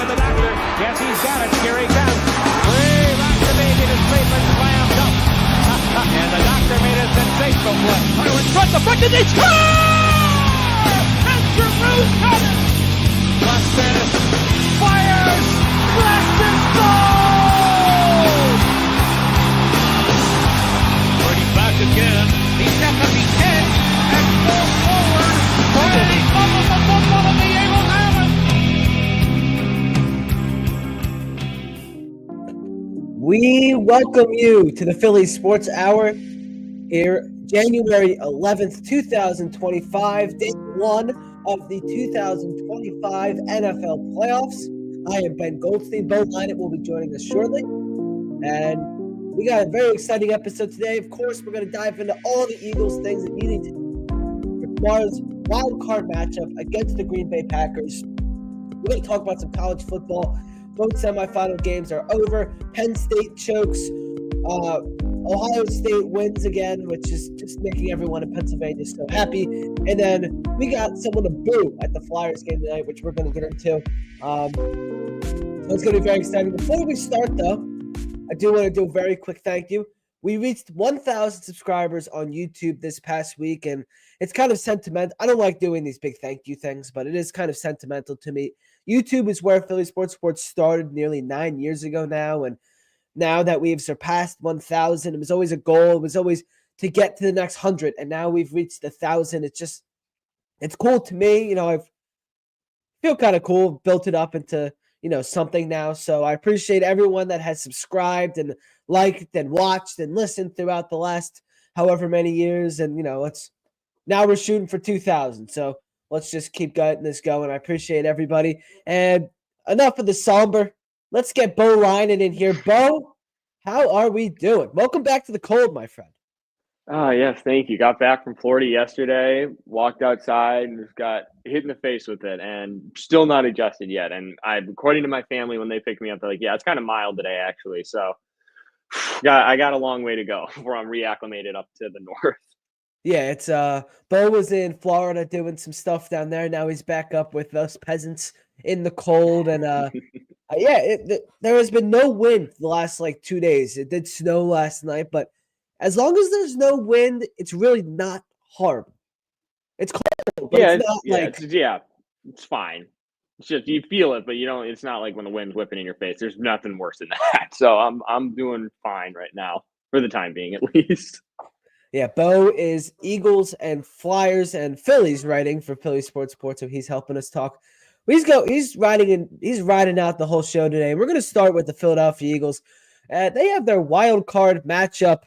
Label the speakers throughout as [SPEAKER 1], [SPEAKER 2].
[SPEAKER 1] the doctor. Yes, he's got it. Here he comes. Way back to baby to Cleveland slam dunk. And the doctor made a sensational play. In front, the front, did they score? Andrew Connor. Goldstein fires. Blast and goal! Already back again. He's got to be 10 and full forward. And he fumbles the football and the Eagles have it.
[SPEAKER 2] We welcome you to the Phillies Sports Hour here, January 11th, 2025, day one of the 2025 NFL playoffs. I am Ben Goldstein. Bo Lynett will be joining us shortly. And we got a very exciting episode today. Of course, we're going to dive into all the Eagles things that you need to do for tomorrow's wild card matchup against the Green Bay Packers. We're going to talk about some college football. Both semifinal games are over. Penn State chokes. Ohio State wins again, which is just making everyone in Pennsylvania so happy. And then we got someone to boo at the Flyers game tonight, which we're going to get into. So it's going to be very exciting. Before we start, though, I do want to do a very quick thank you. We reached 1,000 subscribers on YouTube this past week, and it's kind of sentimental. I don't like doing these big thank you things, but it is kind of sentimental to me. YouTube is where Philly Sports started nearly 9 years ago now, and now that we've surpassed 1,000, it was always a goal. It was always to get to the next 100, and now we've reached 1,000. It's cool to me. I feel kind of cool, built it up into, something now. So I appreciate everyone that has subscribed and liked and watched and listened throughout the last however many years. And, now we're shooting for 2,000. So let's just keep getting this going. I appreciate everybody. And enough of the somber. Let's get Bo Lynett in here. Bo, how are we doing? Welcome back to the cold, my friend.
[SPEAKER 3] Oh, yes, thank you. Got back from Florida yesterday, walked outside, and just got hit in the face with it, and still not adjusted yet. And according to my family, when they picked me up, they're like, yeah, it's kind of mild today, actually. So I got a long way to go before I'm reacclimated up to the north.
[SPEAKER 2] Yeah, it's Bo was in Florida doing some stuff down there. Now he's back up with us peasants in the cold, and there has been no wind the last 2 days. It did snow last night, but as long as there's no wind, it's really not horrible. It's cold, but
[SPEAKER 3] it's fine. It's just you feel it, but you don't. It's not like when the wind's whipping in your face. There's nothing worse than that. So I'm doing fine right now for the time being, at least.
[SPEAKER 2] Yeah, Bo is Eagles and Flyers and Phillies writing for Philly Sports, so he's helping us talk. He's riding out the whole show today. We're going to start with the Philadelphia Eagles. They have their wild card matchup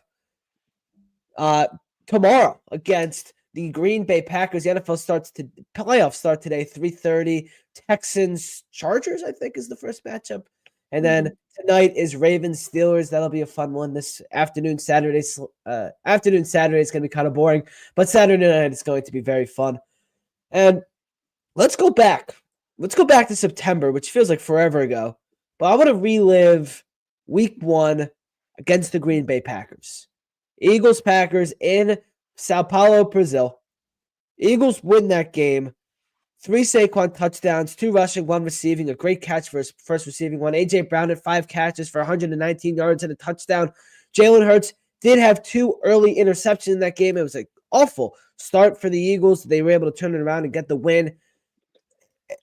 [SPEAKER 2] tomorrow against the Green Bay Packers. The playoffs start today, 3:30. Texans Chargers, I think, is the first matchup. And then tonight is Ravens Steelers. That'll be a fun one. This afternoon Saturday is going to be kind of boring, but Saturday night is going to be very fun. And let's go back. Let's go back to September, which feels like forever ago. But I want to relive week one against the Green Bay Packers. Eagles-Packers in Sao Paulo, Brazil. Eagles win that game. 3 Saquon touchdowns, 2 rushing, 1 receiving. A great catch for his first receiving one. A.J. Brown had 5 catches for 119 yards and a touchdown. Jalen Hurts did have 2 early interceptions in that game. It was an awful start for the Eagles. They were able to turn it around and get the win.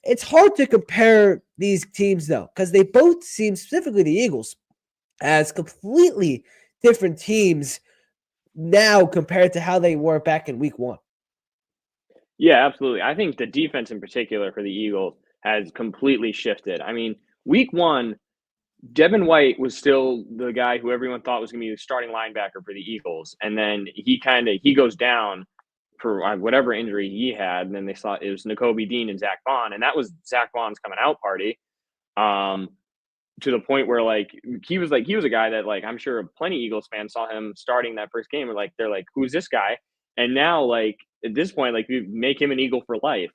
[SPEAKER 2] It's hard to compare these teams, though, because they both seem, specifically the Eagles, as completely different teams now compared to how they were back in week one.
[SPEAKER 3] Yeah, absolutely. I think the defense in particular for the Eagles has completely shifted. I mean, week one, Devin White was still the guy who everyone thought was going to be the starting linebacker for the Eagles. And then he goes down for whatever injury he had. And then they saw it was Nakobe Dean and Zach Bond. And that was Zach Bond's coming out party. To the point where he was a guy that I'm sure plenty of Eagles fans saw him starting that first game. And they're like, who's this guy? And now at this point, we make him an Eagle for life.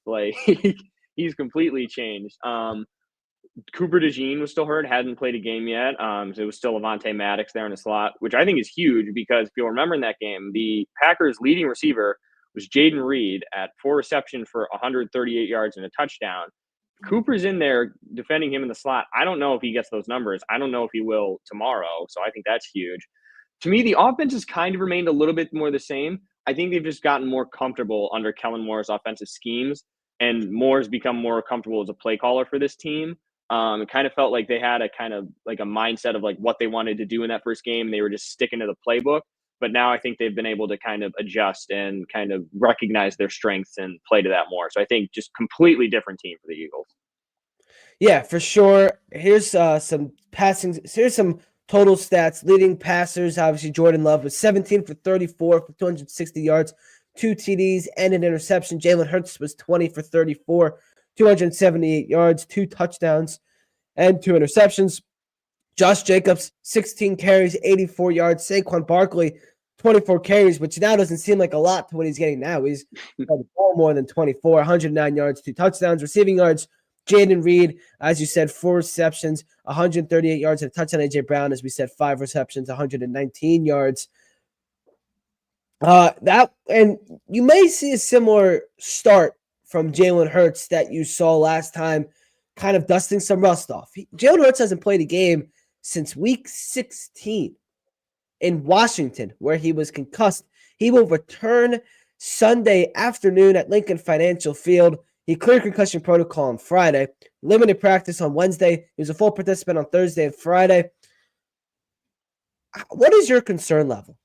[SPEAKER 3] He's completely changed. Cooper DeJean was still hurt, hadn't played a game yet. So it was still Avonte Maddox there in the slot, which I think is huge because if you'll remember in that game, the Packers' leading receiver was Jaden Reed at 4 receptions for 138 yards and a touchdown. Cooper's in there defending him in the slot. I don't know if he gets those numbers. I don't know if he will tomorrow. So I think that's huge. To me, the offense has kind of remained a little bit more the same. I think they've just gotten more comfortable under Kellen Moore's offensive schemes, and Moore's become more comfortable as a play caller for this team. It kind of felt like they had a kind of like a mindset of like what they wanted to do in that first game. They were just sticking to the playbook. But now I think they've been able to kind of adjust and kind of recognize their strengths and play to that more. So I think just completely different team for the Eagles.
[SPEAKER 2] Yeah, for sure. Here's some passing. Here's some total stats. Leading passers, obviously Jordan Love was 17 for 34 for 260 yards, 2 TDs, and an interception. Jalen Hurts was 20 for 34, 278 yards, 2 touchdowns, and 2 interceptions. Josh Jacobs, 16 carries, 84 yards. Saquon Barkley, 24 carries, which now doesn't seem like a lot to what he's getting now. He's more than 24, 109 yards, 2 touchdowns. Receiving yards, Jaden Reed, as you said, 4 receptions, 138 yards, and a touchdown. A.J. Brown, as we said, 5 receptions, 119 yards. And you may see a similar start from Jalen Hurts that you saw last time, kind of dusting some rust off. Jalen Hurts hasn't played a game since week 16 in Washington, where he was concussed. He will return Sunday afternoon at Lincoln Financial Field. He cleared concussion protocol on Friday, limited practice on Wednesday. He was a full participant on Thursday and Friday. What is your concern level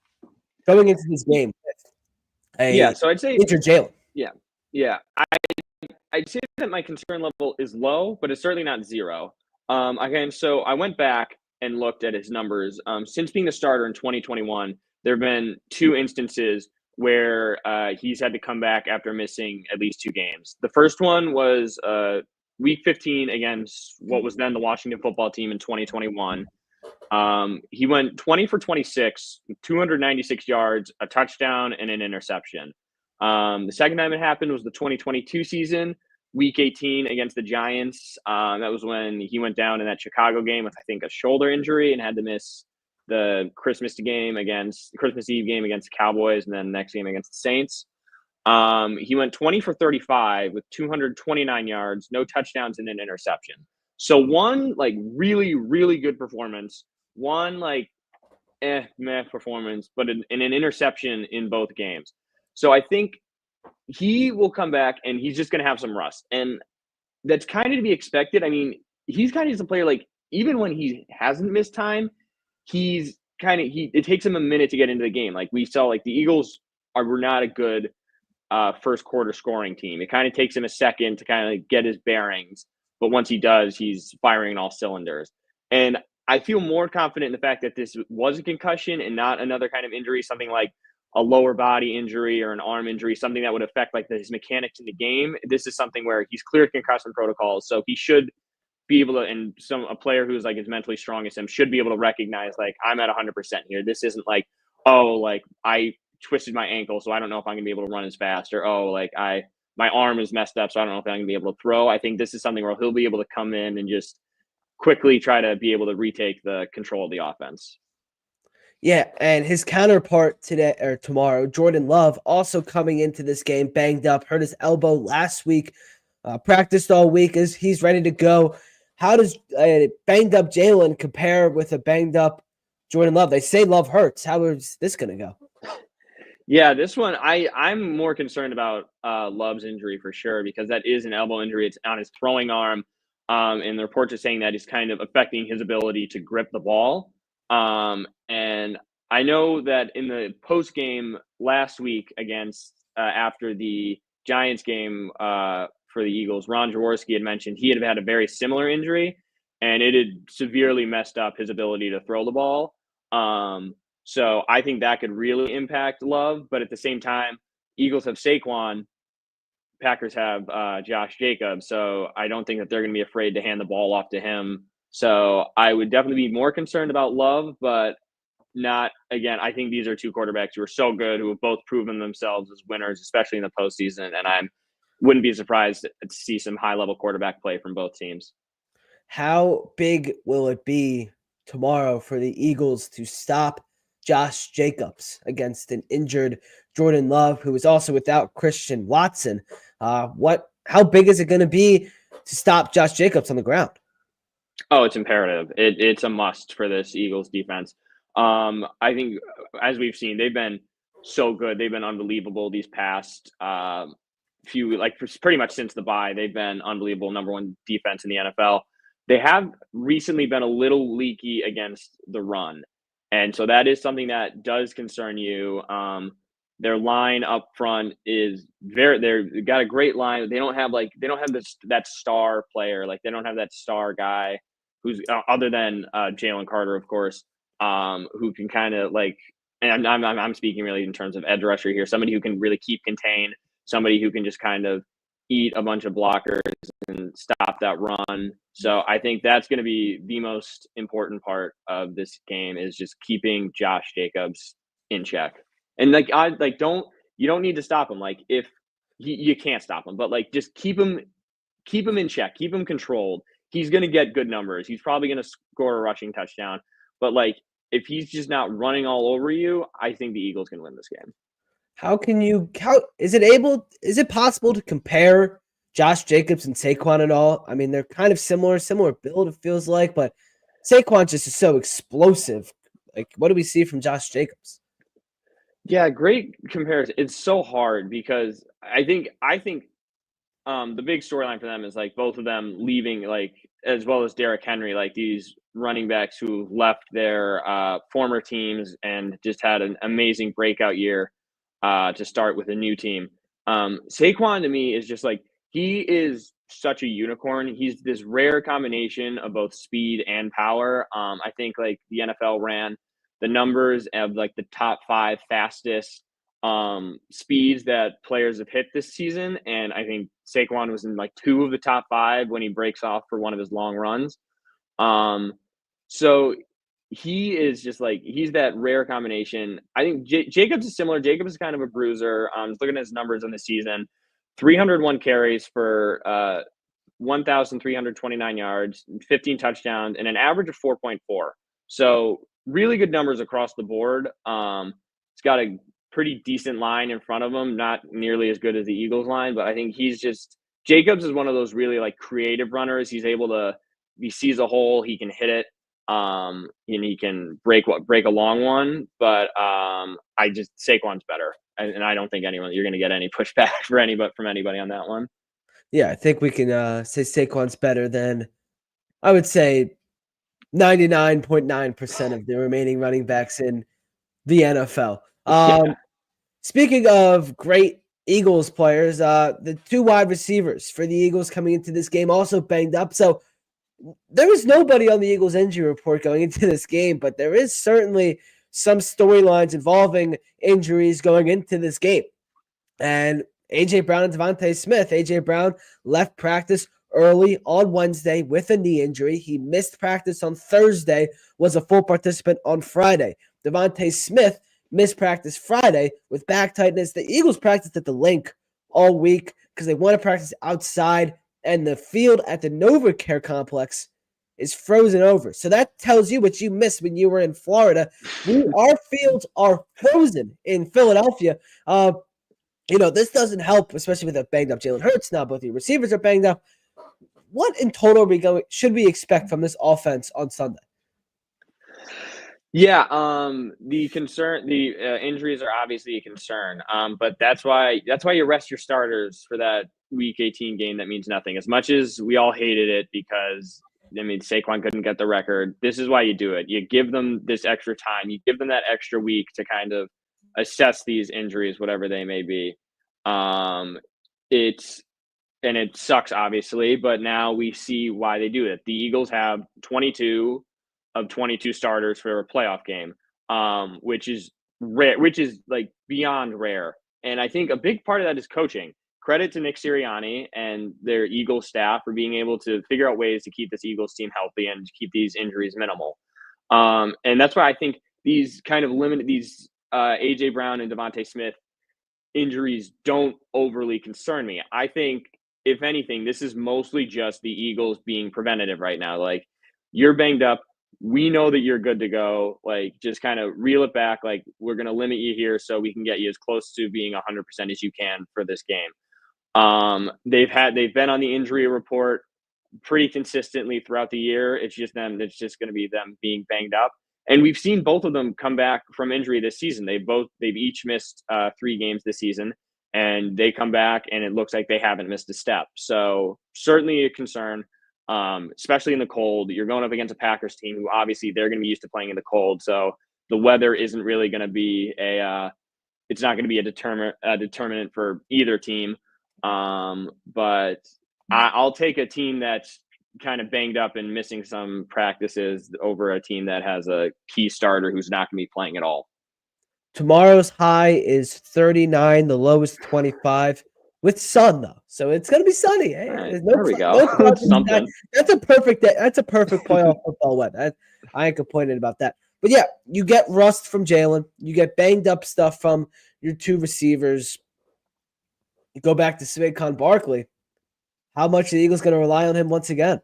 [SPEAKER 2] going into this game?
[SPEAKER 3] So I'd say
[SPEAKER 2] injured Jalen.
[SPEAKER 3] I'd say that my concern level is low, but it's certainly not zero. Again, so I went back and looked at his numbers. Since being the starter in 2021, there have been 2 instances where he's had to come back after missing at least 2 games. The first one was week 15 against what was then the Washington football team in 2021. He went 20 for 26, 296 yards, a touchdown, and an interception. The second time it happened was the 2022 season, week 18 against the Giants. That was when he went down in that Chicago game with, I think, a shoulder injury and had to miss the Christmas Eve game against the Cowboys, and then the next game against the Saints. He went 20 for 35 with 229 yards, no touchdowns, and an interception. So one like really, really good performance, one like meh performance, but an interception in both games. So I think he will come back and he's just going to have some rust. And that's kind of to be expected. I mean, he's kind of just a player, like, even when he hasn't missed time, it takes him a minute to get into the game. Like we saw, like the Eagles were not a good first quarter scoring team. It kind of takes him a second to kind of like get his bearings. But once he does, he's firing on all cylinders. And I feel more confident in the fact that this was a concussion and not another kind of injury, something like a lower body injury or an arm injury, something that would affect like his mechanics in the game. This is something where he's cleared concussion protocols, so he should be able to, and a player who's like as mentally strong as him should be able to recognize, like, I'm at 100% here. This isn't like, oh, like I twisted my ankle, so I don't know if I'm gonna be able to run as fast, or oh, like my arm is messed up, so I don't know if I'm gonna be able to throw. I think this is something where he'll be able to come in and just quickly try to be able to retake the control of the offense.
[SPEAKER 2] Yeah, and his counterpart tomorrow, Jordan Love, also coming into this game banged up, hurt his elbow last week, practiced all week, as he's ready to go. How does banged up Jalen compare with a banged up Jordan Love? They say Love hurts. How is this going to go?
[SPEAKER 3] Yeah, this one, I'm more concerned about Love's injury for sure, because that is an elbow injury. It's on his throwing arm, and the reports are saying that it's kind of affecting his ability to grip the ball. And I know that in the post game last week against after the Giants game for the Eagles, Ron Jaworski had mentioned he had a very similar injury, and it had severely messed up his ability to throw the ball. So I think that could really impact Love. But at the same time, Eagles have Saquon, Packers have Josh Jacobs. So I don't think that they're going to be afraid to hand the ball off to him. So I would definitely be more concerned about Love, but not, again, I think these are 2 quarterbacks who are so good, who have both proven themselves as winners, especially in the postseason. And I wouldn't be surprised to see some high-level quarterback play from both teams.
[SPEAKER 2] How big will it be tomorrow for the Eagles to stop Josh Jacobs against an injured Jordan Love, who is also without Christian Watson? How big is it going to be to stop Josh Jacobs on the ground.
[SPEAKER 3] Oh, it's imperative. It's a must for this Eagles defense. I think, as we've seen, they've been so good. They've been unbelievable these past few, like pretty much since the bye. They've been unbelievable, number one defense in the NFL. They have recently been a little leaky against the run, and so that is something that does concern you. Their line up front is they've got a great line. They don't have that star player. Like, they don't have that star guy who's other than Jalen Carter, of course, who can kind of like, and I'm speaking really in terms of edge rusher here, somebody who can really keep contained, somebody who can just kind of eat a bunch of blockers and stop that run. So I think that's going to be the most important part of this game, is just keeping Josh Jacobs in check. And you don't need to stop him. Like, if you can't stop him, but like, just keep him in check, keep him controlled. He's going to get good numbers. He's probably going to score a rushing touchdown. But like, if he's just not running all over you, I think the Eagles can win this game.
[SPEAKER 2] Is it possible to compare Josh Jacobs and Saquon at all? I mean, they're kind of similar build, it feels like, but Saquon just is so explosive. Like, what do we see from Josh Jacobs?
[SPEAKER 3] Yeah, great comparison. It's so hard because I think the big storyline for them is like both of them leaving, like, as well as Derrick Henry, like these running backs who left their former teams and just had an amazing breakout year to start with a new team. Saquon, to me, is just like, he is such a unicorn. He's this rare combination of both speed and power. I think like the NFL ran the numbers of like the top 5 fastest speeds that players have hit this season, and I think Saquon was in like 2 of the top 5 when he breaks off for one of his long runs. So he is just like, he's that rare combination. I think Jacobs is similar. Jacobs is kind of a bruiser. Just looking at his numbers in the season, 301 carries for 1,329 yards, 15 touchdowns, and an average of 4.4. So really good numbers across the board. He's got a pretty decent line in front of him, not nearly as good as the Eagles line, but I think Jacobs is one of those really like creative runners. He sees a hole, he can hit it, and he can break a long one. But Saquon's better, and I don't think you're going to get any pushback from anybody on that one.
[SPEAKER 2] Yeah, I think we can say Saquon's better than, I would say, 99.9% of the remaining running backs in the NFL. Speaking of great Eagles players, the 2 wide receivers for the Eagles coming into this game also banged up. So there was nobody on the Eagles injury report going into this game, but there is certainly some storylines involving injuries going into this game. And A.J. Brown and Devontae Smith. A.J. Brown left practice early on Wednesday with a knee injury. He missed practice on Thursday, was a full participant on Friday. Devontae Smith missed practice Friday with back tightness. The Eagles practiced at the Link all week because they want to practice outside, and the field at the NovaCare complex is frozen over. So that tells you what you missed when you were in Florida. Our fields are frozen in Philadelphia. This doesn't help, especially with a banged up Jalen Hurts. Now both the receivers are banged up. What in total should we expect from this offense on Sunday?
[SPEAKER 3] Yeah, the injuries are obviously a concern. But that's why you rest your starters for that Week 18 game that means nothing. As much as we all hated it because, Saquon couldn't get the record, this is why you do it. You give them this extra time. You give them that extra week to kind of assess these injuries, whatever they may be. It sucks, obviously, but now we see why they do it. The Eagles have 22 of 22 starters for a playoff game, which is rare, which is like beyond rare. And I think a big part of that is coaching. Credit to Nick Sirianni and their Eagles staff for being able to figure out ways to keep this Eagles team healthy and to keep these injuries minimal. And that's why I think these kind of these A.J. Brown and Devontae Smith injuries don't overly concern me. I think, if anything, this is mostly just the Eagles being preventative right now. Like, you're banged up. We know that you're good to go. Like, just kind of reel it back. Like, we're going to limit you here so we can get you as close to being 100% as you can for this game. They've been on the injury report pretty consistently throughout the year. It's just going to be them being banged up. And we've seen both of them come back from injury this season. They've each missed 3 games this season, and they come back, and it looks like they haven't missed a step. So certainly a concern, especially in the cold. You're going up against a Packers team who obviously they're going to be used to playing in the cold. So the weather isn't really going to be it's not going to be a determinant for either team. But I'll take a team that's kind of banged up and missing some practices over a team that has a key starter who's not going to be playing at all.
[SPEAKER 2] Tomorrow's high is 39, the low is 25 with sun though. So it's going to be sunny. Hey,
[SPEAKER 3] Right,
[SPEAKER 2] there's
[SPEAKER 3] there we go. That's something.
[SPEAKER 2] That's a perfect day. That's a perfect playoff football weather. I ain't complaining about that. But yeah, you get rust from Jalen. You get banged up stuff from your 2 receivers. You go back to Saquon Barkley. How much are the Eagles going to rely on him once again?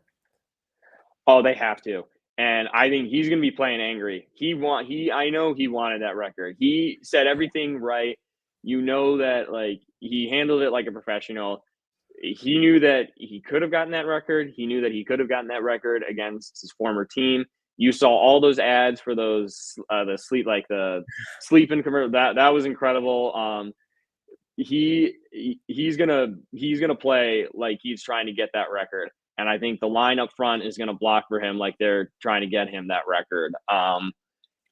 [SPEAKER 3] Oh, they have to. And I think he's going to be playing angry. I know he wanted that record. He said everything right. You know that like he handled it like a professional. He knew that he could have gotten that record. He knew that he could have gotten that record against his former team. You saw all those ads for those the sleeping commercial. That was incredible. He's gonna play like he's trying to get that record. And I think the line up front is going to block for him like they're trying to get him that record.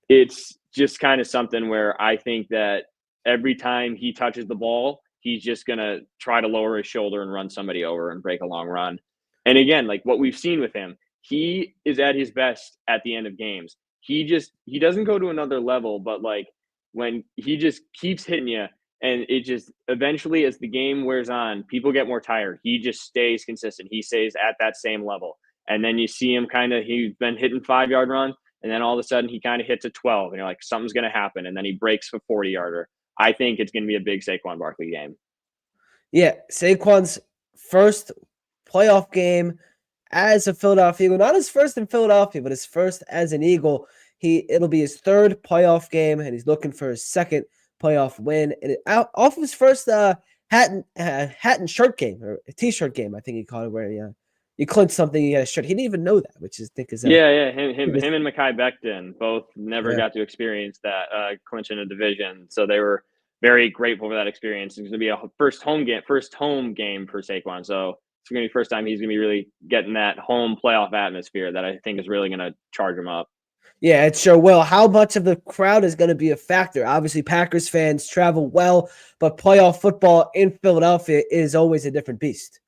[SPEAKER 3] It's just kind of something where I think that every time he touches the ball, he's just going to try to lower his shoulder and run somebody over and break a long run. And again, like what we've seen with him, he is at his best at the end of games. He doesn't go to another level, but like when he just keeps hitting you, and it just eventually, as the game wears on, people get more tired. He just stays consistent. He stays at that same level. And then you see him he's been hitting 5-yard run, and then all of a sudden he kind of hits a 12, and you're like, something's going to happen. And then he breaks a 40-yarder. I think it's going to be a big Saquon Barkley game.
[SPEAKER 2] Yeah, Saquon's first playoff game as a Philadelphia Eagle. Not his first in Philadelphia, but his first as an Eagle. It'll be his 3rd playoff game, and he's looking for his 2nd playoff win. And off of his first hat and shirt game, or a t-shirt game, I think he called it, where you clinched something, you get a shirt. He didn't even know that, which is him
[SPEAKER 3] and Mekhi Becton both never got to experience that clinching a division, so they were very grateful for that experience. It's going to be a first home game for Saquon, so it's going to be the first time he's going to be really getting that home playoff atmosphere that I think is really going to charge him up.
[SPEAKER 2] Yeah, it sure will. How much of the crowd is going to be a factor? Obviously, Packers fans travel well, but playoff football in Philadelphia is always a different beast.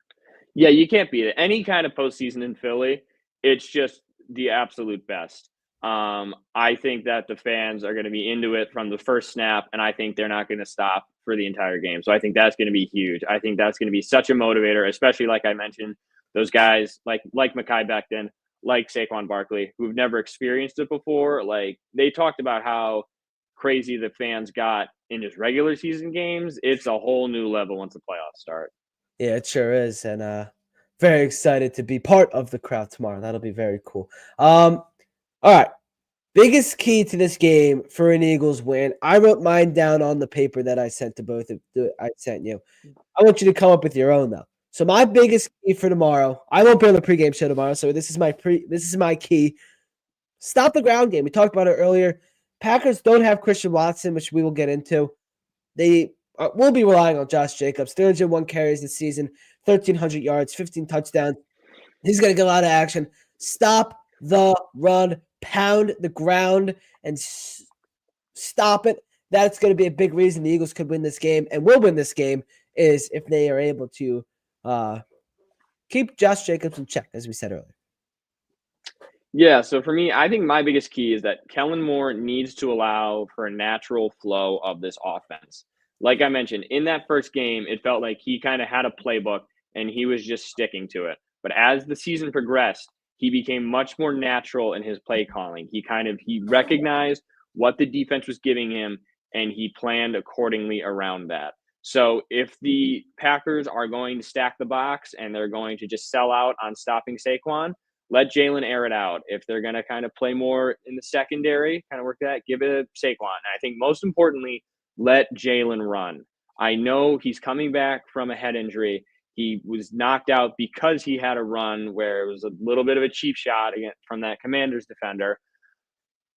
[SPEAKER 3] Yeah, you can't beat it. Any kind of postseason in Philly, it's just the absolute best. I think that the fans are going to be into it from the first snap, and I think they're not going to stop for the entire game. So I think that's going to be huge. I think that's going to be such a motivator, especially like I mentioned, those guys like Mekhi Becton, like Saquon Barkley, who've never experienced it before. Like they talked about how crazy the fans got in just regular season games. It's a whole new level once the playoffs start.
[SPEAKER 2] Yeah, it sure is. And very excited to be part of the crowd tomorrow. That'll be very cool. All right. Biggest key to this game for an Eagles win. I wrote mine down on the paper that I sent to both of I sent you. I want you to come up with your own though. So my biggest key for tomorrow, I won't be on the pregame show tomorrow, so this is my key. Stop the ground game. We talked about it earlier. Packers don't have Christian Watson, which we will get into. They will be relying on Josh Jacobs. 301 carries this season, 1,300 yards, 15 touchdowns. He's going to get a lot of action. Stop the run. Pound the ground and stop it. That's going to be a big reason the Eagles could win this game and will win this game is if they are able to keep Josh Jacobs in check, as we said earlier.
[SPEAKER 3] Yeah, so for me, I think my biggest key is that Kellen Moore needs to allow for a natural flow of this offense. Like I mentioned, in that first game, it felt like he kind of had a playbook and he was just sticking to it. But as the season progressed, he became much more natural in his play calling. He recognized what the defense was giving him, and he planned accordingly around that. So if the Packers are going to stack the box and they're going to just sell out on stopping Saquon, let Jalen air it out. If they're going to kind of play more in the secondary, kind of work that, give it to Saquon. And I think most importantly, let Jalen run. I know he's coming back from a head injury. He was knocked out because he had a run where it was a little bit of a cheap shot from that Commanders defender.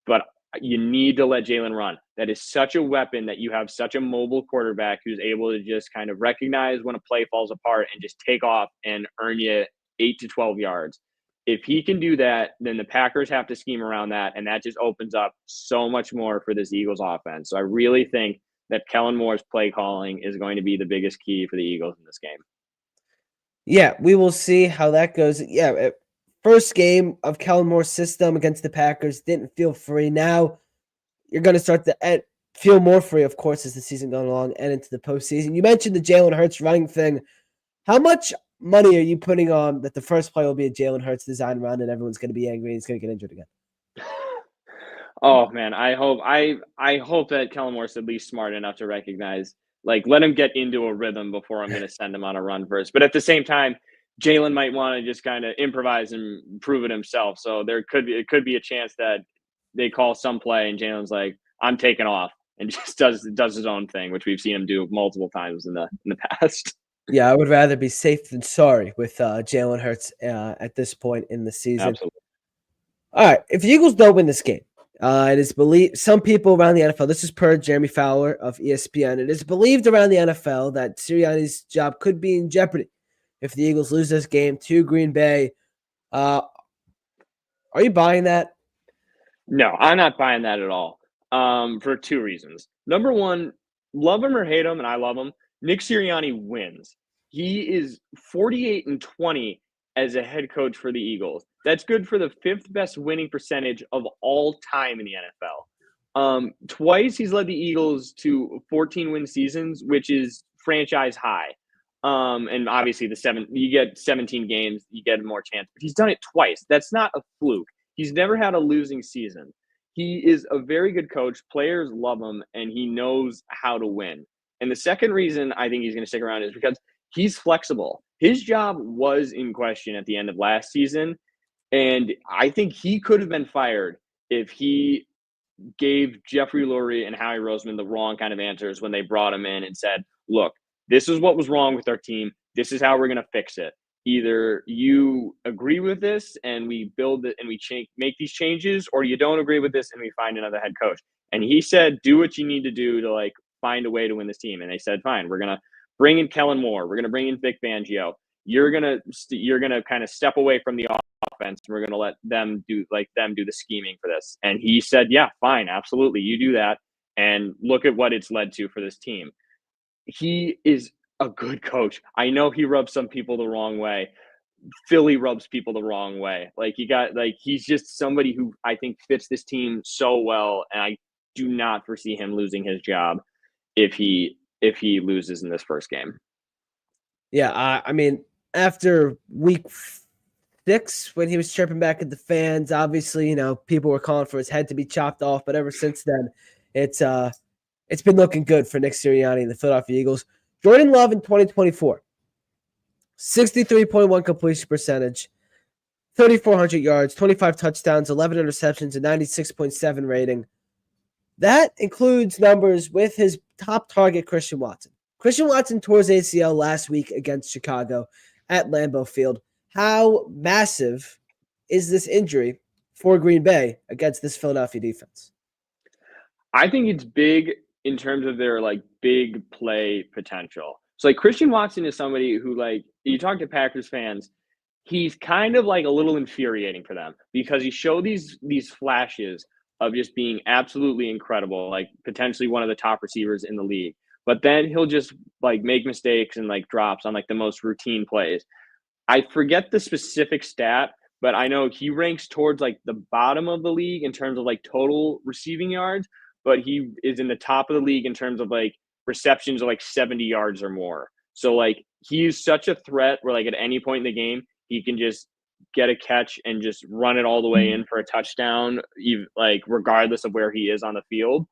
[SPEAKER 3] But you need to let Jalen run. That is such a weapon that you have such a mobile quarterback who's able to just kind of recognize when a play falls apart and just take off and earn you 8 to 12 yards. If he can do that, then the Packers have to scheme around that, and that just opens up so much more for this Eagles offense. So I really think that Kellen Moore's play calling is going to be the biggest key for the Eagles in this game.
[SPEAKER 2] Yeah, we will see how that goes. Yeah, first game of Kellen Moore's system against the Packers didn't feel free. Now you're going to start to feel more free, of course, as the season goes along and into the postseason. You mentioned the Jalen Hurts running thing. How much money are you putting on that the first play will be a Jalen Hurts design run and everyone's going to be angry and he's going to get injured again?
[SPEAKER 3] Oh man, I hope that Kellen Moore's at least smart enough to recognize, like, let him get into a rhythm before I'm going to send him on a run first. But at the same time, Jalen might want to just kind of improvise and prove it himself. So it could be a chance that they call some play and Jalen's like, I'm taking off, and just does his own thing, which we've seen him do multiple times in the past.
[SPEAKER 2] Yeah, I would rather be safe than sorry with Jalen Hurts at this point in the season.
[SPEAKER 3] Absolutely.
[SPEAKER 2] All right, if the Eagles don't win this game, it is believed some people around the NFL. This is per Jeremy Fowler of ESPN. It is believed around the NFL that Sirianni's job could be in jeopardy if the Eagles lose this game to Green Bay. Are you buying that?
[SPEAKER 3] No, I'm not buying that at all. For two reasons. Number one, love him or hate him, and I love him, Nick Sirianni wins. He is 48-20 as a head coach for the Eagles. That's good for the fifth best winning percentage of all time in the NFL. Twice he's led the Eagles to 14-win seasons, which is franchise high. And obviously you get 17 games, you get more chance. But he's done it twice. That's not a fluke. He's never had a losing season. He is a very good coach. Players love him, and he knows how to win. And the second reason I think he's going to stick around is because he's flexible. His job was in question at the end of last season, and I think he could have been fired if he gave Jeffrey Lurie and Howie Roseman the wrong kind of answers when they brought him in and said, look, this is what was wrong with our team. This is how we're going to fix it. Either you agree with this and we build it and we make these changes, or you don't agree with this and we find another head coach. And he said, do what you need to do to like find a way to win this team. And they said, fine, we're going to bring in Kellen Moore. We're going to bring in Vic Fangio. You're going to kind of step away from the offense. And we're going to let them do the scheming for this. And he said, yeah, fine. Absolutely. You do that. And look at what it's led to for this team. He is a good coach. I know he rubs some people the wrong way. Philly rubs people the wrong way. He's just somebody who I think fits this team so well. And I do not foresee him losing his job if he loses in this first game.
[SPEAKER 2] Yeah, I mean, after week 6, when he was chirping back at the fans, obviously, people were calling for his head to be chopped off. But ever since then, it's been looking good for Nick Sirianni and the Philadelphia Eagles. Jordan Love in 2024, 63.1 completion percentage, 3,400 yards, 25 touchdowns, 11 interceptions, and 96.7 rating. That includes numbers with his top target, Christian Watson. Christian Watson tore his ACL last week against Chicago at Lambeau Field. How massive is this injury for Green Bay against this Philadelphia defense?
[SPEAKER 3] I think it's big in terms of their big play potential. So Christian Watson is somebody who you talk to Packers fans, he's kind of a little infuriating for them because he showed these flashes of just being absolutely incredible, potentially one of the top receivers in the league. But then he'll just make mistakes and drops on the most routine plays. I forget the specific stat, but I know he ranks towards the bottom of the league in terms of total receiving yards, but he is in the top of the league in terms of receptions of 70 yards or more. So he's such a threat where at any point in the game, he can just get a catch and just run it all the way in for a touchdown, even regardless of where he is on the field.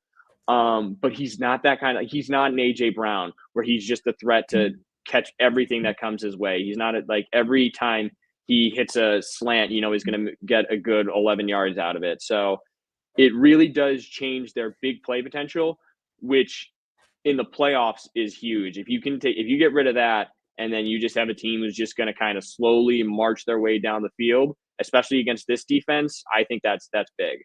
[SPEAKER 3] But he's not that he's not an AJ Brown where he's just a threat to catch everything that comes his way. He's not every time he hits a slant, he's going to get a good 11 yards out of it. So it really does change their big play potential, which in the playoffs is huge. If you get rid of that and then you just have a team who's just going to kind of slowly march their way down the field, especially against this defense. I think that's big.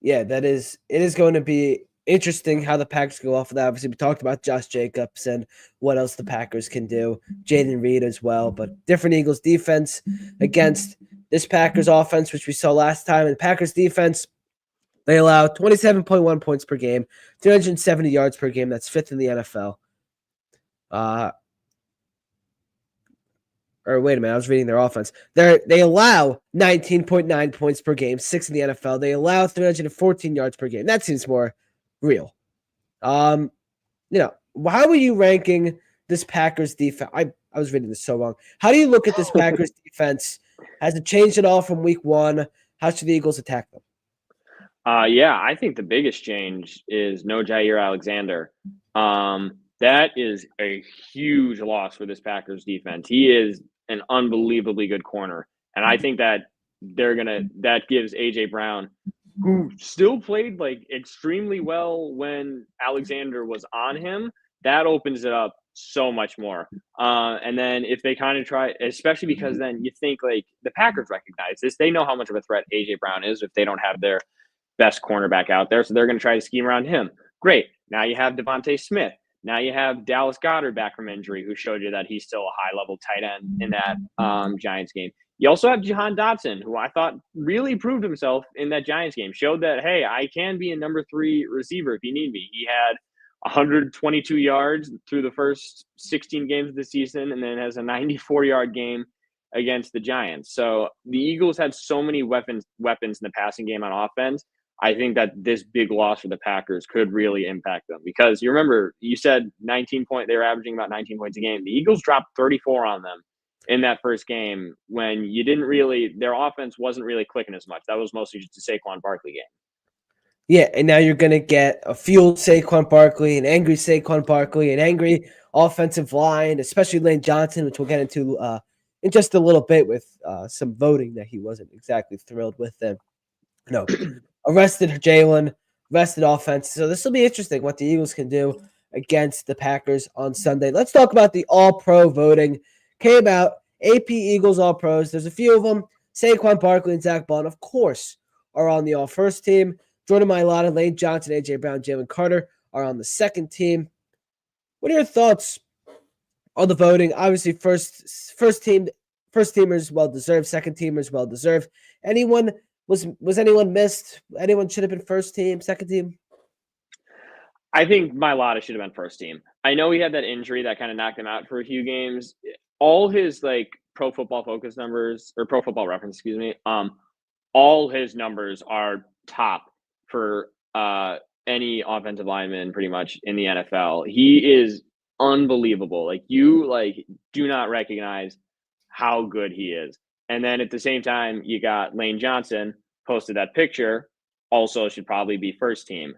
[SPEAKER 2] Yeah, it is going to be interesting how the Packers go off of that. Obviously, we talked about Josh Jacobs and what else the Packers can do. Jaden Reed as well, but different Eagles defense against this Packers offense, which we saw last time. And Packers defense, they allow 27.1 points per game, 370 yards per game. That's fifth in the NFL. Or wait a minute, I was reading their offense. They allow 19.9 points per game, sixth in the NFL. They allow 314 yards per game. That seems more real. How are you ranking this Packers defense? I was reading this so wrong. How do you look at this Packers defense? Has it changed at all from week one? How should the Eagles attack them?
[SPEAKER 3] Yeah, I think the biggest change is no Jair Alexander. That is a huge loss for this Packers defense. He is an unbelievably good corner. And I think that that gives AJ Brown, who still played like extremely well when Alexander was on him, that opens it up so much more. And then if they kind of try, especially because then you think like the Packers recognize this, they know how much of a threat AJ Brown is if they don't have their best cornerback out there. So they're going to try to scheme around him. Great. Now you have Devontae Smith. Now you have Dallas Goedert back from injury, who showed you that he's still a high-level tight end in that Giants game. You also have Jahan Dotson, who I thought really proved himself in that Giants game. Showed that, hey, I can be a number 3 receiver if you need me. He had 122 yards through the first 16 games of the season and then has a 94-yard game against the Giants. So the Eagles had so many weapons in the passing game on offense. I think that this big loss for the Packers could really impact them because you remember you said they were averaging about 19 points a game. The Eagles dropped 34 on them in that first game when their offense wasn't really clicking as much. That was mostly just a Saquon Barkley game.
[SPEAKER 2] Yeah, and now you're going to get a fueled Saquon Barkley, an angry Saquon Barkley, an angry offensive line, especially Lane Johnson, which we'll get into in just a little bit with some voting that he wasn't exactly thrilled with them. No. Arrested Jalen, arrested offense. So this will be interesting what the Eagles can do against the Packers on Sunday. Let's talk about the All-Pro voting. Came out, AP Eagles All-Pros. There's a few of them. Saquon Barkley and Zach Bond, of course, are on the All-First team. Jordan Mailata, Lane Johnson, A.J. Brown, Jalen Carter are on the second team. What are your thoughts on the voting? Obviously, first teamers well-deserved, second teamers well-deserved. Was anyone missed? Anyone should have been first team, second team?
[SPEAKER 3] I think Mailata should have been first team. I know he had that injury that kind of knocked him out for a few games. All his Pro Football Focus numbers or Pro Football Reference, all his numbers are top for any offensive lineman pretty much in the NFL. He is unbelievable. You do not recognize how good he is. And then at the same time, you got Lane Johnson posted that picture, also should probably be first team.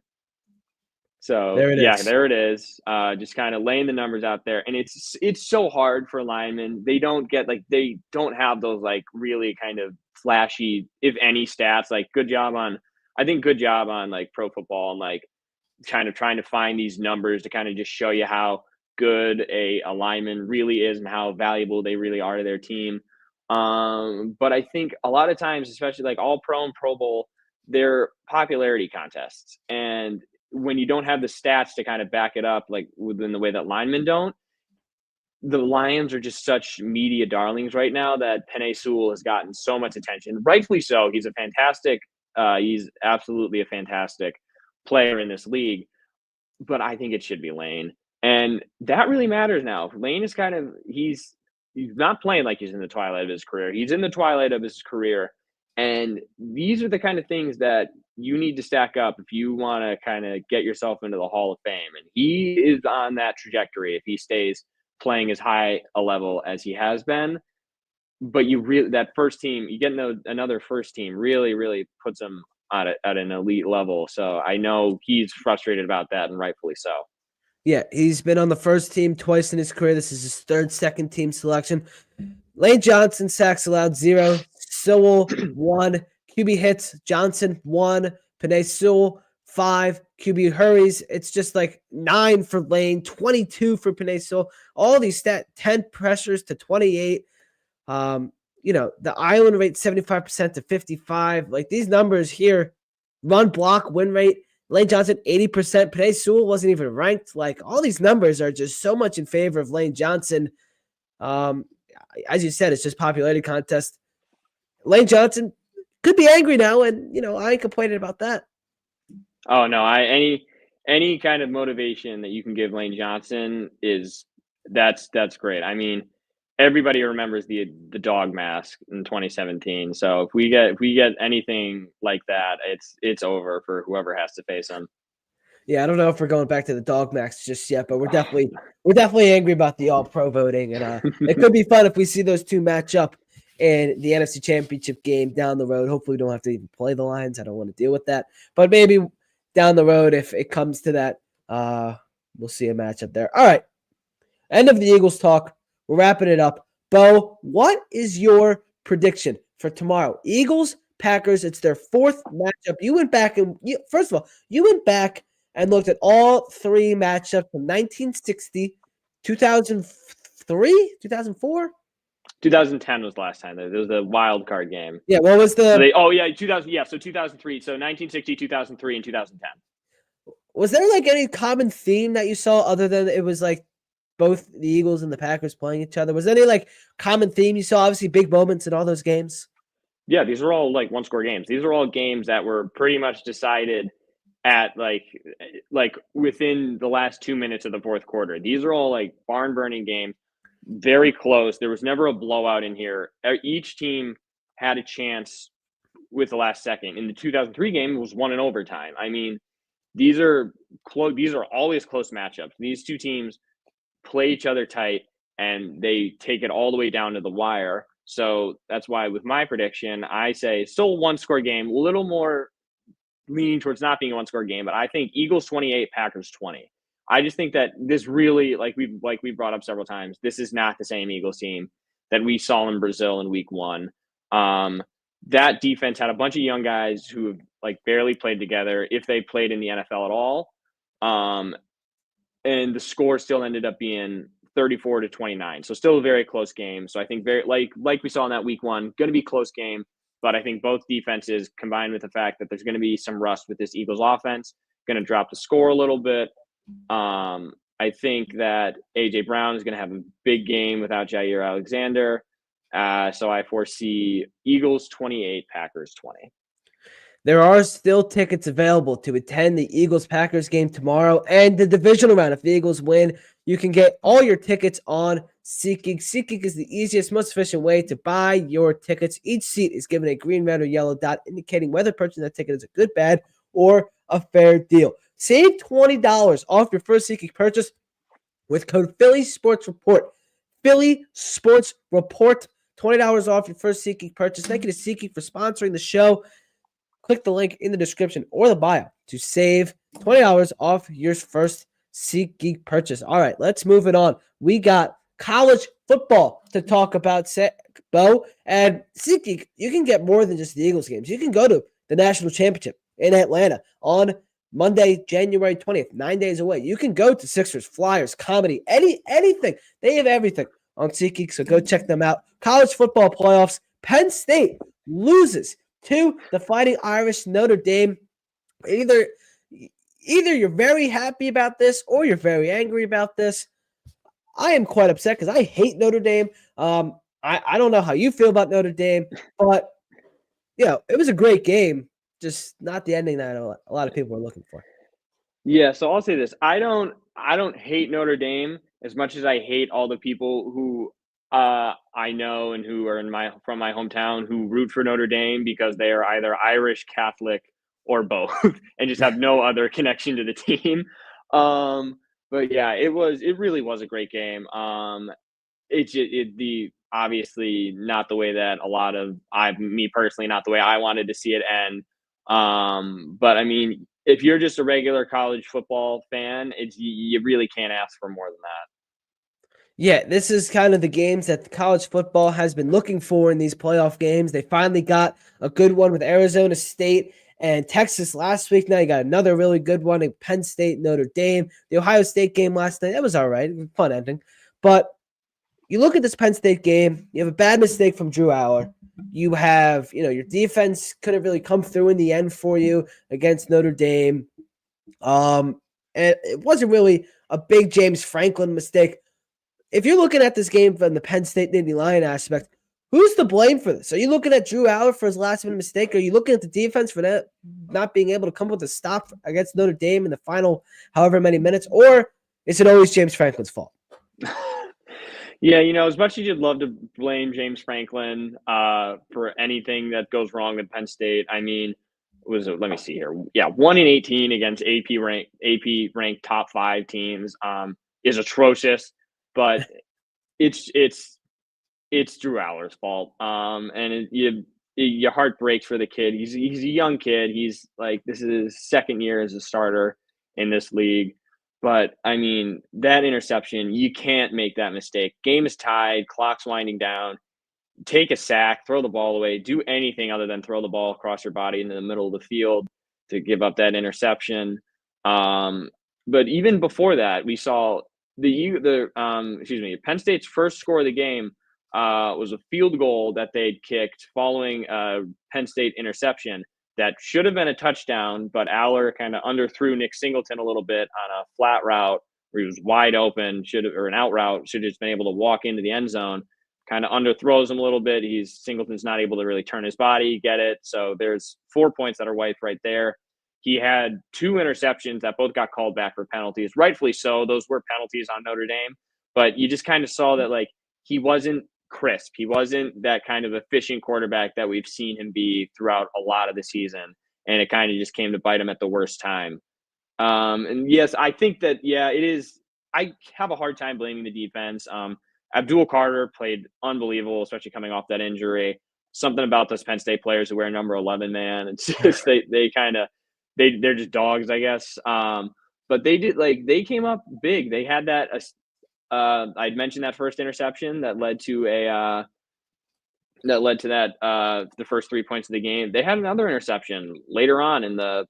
[SPEAKER 3] So there it is. Just kind of laying the numbers out there. And it's so hard for linemen. They don't get they don't have those really kind of flashy, if any, stats. Good job on Pro Football and kind of trying to find these numbers to kind of just show you how good a lineman really is and how valuable they really are to their team. But I think a lot of times, especially All Pro and Pro Bowl, they're popularity contests. And when you don't have the stats to kind of back it up, within the way that linemen don't, the Lions are just such media darlings right now that Penei Sewell has gotten so much attention. Rightfully so. He's absolutely a fantastic player in this league. But I think it should be Lane. And that really matters now. Lane is he's not playing like he's in the twilight of his career. He's in the twilight of his career. And these are the kind of things that you need to stack up if you want to kind of get yourself into the Hall of Fame. And he is on that trajectory if he stays playing as high a level as he has been. But that first team, you get another first team really, really puts him at an elite level. So I know he's frustrated about that, and rightfully so.
[SPEAKER 2] Yeah, he's been on the first team twice in his career. This is his third second team selection. Lane Johnson, sacks allowed 0. Sewell 1. QB hits, Johnson 1. Penei Sewell 5 QB hurries. It's just like 9 for Lane, 22 for Penn State. All these 10 pressures to 28. The island rate 75% to 55. Like these numbers here, run block win rate. Lane Johnson 80%. Penn Sewell wasn't even ranked. Like all these numbers are just so much in favor of Lane Johnson. As you said, it's just popularity contest. Lane Johnson could be angry now, and I ain't complaining about that.
[SPEAKER 3] Oh no, any kind of motivation that you can give Lane Johnson that's great. I mean, everybody remembers the dog mask in 2017. So if we get anything like that, it's over for whoever has to face him.
[SPEAKER 2] Yeah, I don't know if we're going back to the dog mask just yet, but we're definitely angry about the All-Pro voting, and it could be fun if we see those two match up in the NFC Championship game down the road. Hopefully, we don't have to even play the Lions. I don't want to deal with that, but maybe down the road, if it comes to that, we'll see a matchup there. All right, end of the Eagles talk. We're wrapping it up. Bo, what is your prediction for tomorrow? Eagles, Packers. It's their fourth matchup. You went back and looked at all three matchups from 1960, 2003, 2004.
[SPEAKER 3] 2010 was the last time. There was the wild card game.
[SPEAKER 2] Yeah, what was the?
[SPEAKER 3] 2000. Yeah, so 2003. So 1960, 2003, and 2010.
[SPEAKER 2] Was there like any common theme that you saw other than it was like both the Eagles and the Packers playing each other? Was there any like common theme you saw? Obviously, big moments in all those games.
[SPEAKER 3] Yeah, these are all like one-score games. These are all games that were pretty much decided at like within the last 2 minutes of the fourth quarter. These are all like barn-burning games, very close. There was never a blowout in here. Each team had a chance with the last second. In the 2003 game, it was won in overtime. I mean, these are close. These are always close matchups. These two teams play each other tight, and they take it all the way down to the wire. So that's why with my prediction, I say still a one-score game, a little more leaning towards not being a one-score game, but I think Eagles 28, Packers 20. I just think that this really, like we brought up several times, this is not the same Eagles team that we saw in Brazil in week one. That defense had a bunch of young guys who have like barely played together, if they played in the NFL at all. And the score still ended up being 34-29. So still a very close game. So I think very like we saw in that week one, going to be a close game. But I think both defenses, combined with the fact that there's going to be some rust with this Eagles offense, going to drop the score a little bit. I think that A.J. Brown is going to have a big game without Jair Alexander. So I foresee Eagles 28, Packers 20.
[SPEAKER 2] There are still tickets available to attend the Eagles-Packers game tomorrow and the divisional round. If the Eagles win, you can get all your tickets on SeatGeek. SeatGeek is the easiest, most efficient way to buy your tickets. Each seat is given a green, red, or yellow dot indicating whether purchasing that ticket is a good, bad, or a fair deal. Save $20 off your first SeatGeek purchase with code Philly Sports Report. Philly Sports Report. $20 off your first SeatGeek purchase. Thank you to SeatGeek for sponsoring the show. Click the link in the description or the bio to save $20 off your first SeatGeek purchase. All right, let's move it on. We got college football to talk about, Bo. And SeatGeek, you can get more than just the Eagles games. You can go to the national championship in Atlanta on Monday, January 20th, 9 days away. You can go to Sixers, Flyers, comedy, anything. They have everything on SeatGeek, so go check them out. College football playoffs. Penn State loses to the Fighting Irish Notre Dame. Either you're very happy about this or you're very angry about this. I am quite upset because I hate Notre Dame. I don't know how you feel about Notre Dame, but it was a great game, just not the ending that a lot of people were looking for.
[SPEAKER 3] Yeah, so I'll say this. I don't hate Notre Dame as much as I hate all the people who I know and who are from my hometown who root for Notre Dame because they are either Irish, Catholic, or both, and just have no other connection to the team. But yeah, it really was a great game. Obviously not the way that me personally, not the way I wanted to see it end. But I mean, if you're just a regular college football fan, you really can't ask for more than that.
[SPEAKER 2] Yeah, this is kind of the games that the college football has been looking for in these playoff games. They finally got a good one with Arizona State And Texas last week. Now you got another really good one in Penn State, Notre Dame. The Ohio State game last night, that was all right. It was a fun ending. But you look at this Penn State game, you have a bad mistake from Drew Aller. You have, your defense couldn't really come through in the end for you against Notre Dame. And it wasn't really a big James Franklin mistake. If you're looking at this game from the Penn State Nittany Lion aspect, who's to blame for this? Are you looking at Drew Aller for his last-minute mistake? Are you looking at the defense for that not being able to come up with a stop against Notre Dame in the final however many minutes? Or is it always James Franklin's fault?
[SPEAKER 3] Yeah, as much as you'd love to blame James Franklin for anything that goes wrong with Penn State, I mean, let me see here. Yeah, 1-18 against AP ranked top 5 teams is atrocious, but it's Drew Aller's fault. And your heart breaks for the kid. He's a young kid. He's like, this is his second year as a starter in this league. But, I mean, that interception, you can't make that mistake. Game is tied, clock's winding down. Take a sack, throw the ball away, do anything other than throw the ball across your body into the middle of the field to give up that interception. But even before that, we saw Penn State's first score of the game was a field goal that they'd kicked following a Penn State interception that should have been a touchdown, but Aller kind of underthrew Nick Singleton a little bit on a flat route where he was wide open, or an out route, should have just been able to walk into the end zone, kind of underthrows him a little bit. Singleton's not able to really turn his body, get it. So there's 4 points that are wiped right there. He had 2 interceptions that both got called back for penalties, rightfully so. Those were penalties on Notre Dame, but you just kind of saw that, like, he wasn't crisp. He wasn't that kind of efficient quarterback that we've seen him be throughout a lot of the season. And it kind of just came to bite him at the worst time. And yes, I think that, it is. I have a hard time blaming the defense. Abdul Carter played unbelievable, especially coming off that injury. Something about those Penn State players who wear number 11, man. It's just, they're just dogs, I guess. But they came up big. They had that, I'd mentioned that first interception that led to the first 3 points of the game. They had another interception later on in the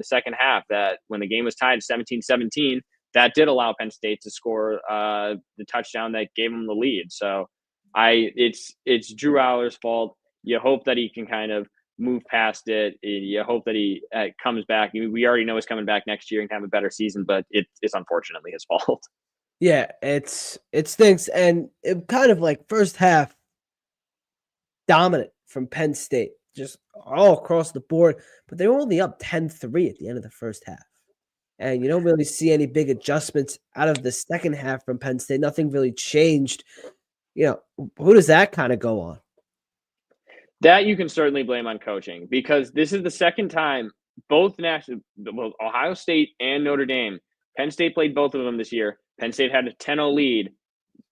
[SPEAKER 3] second half that when the game was tied 17-17, that did allow Penn State to score the touchdown that gave them the lead. So it's Drew Aller's fault. You hope that he can kind of move past it. You hope that he comes back. We already know he's coming back next year and can have a better season, but it's unfortunately his fault.
[SPEAKER 2] Yeah, it stinks. And it kind of like first half dominant from Penn State, just all across the board. But they were only up 10-3 at the end of the first half. And you don't really see any big adjustments out of the second half from Penn State. Nothing really changed. Who does that kind of go on?
[SPEAKER 3] That you can certainly blame on coaching, because this is the second time both Ohio State and Notre Dame, Penn State played both of them this year. Penn State had a 10-0 lead.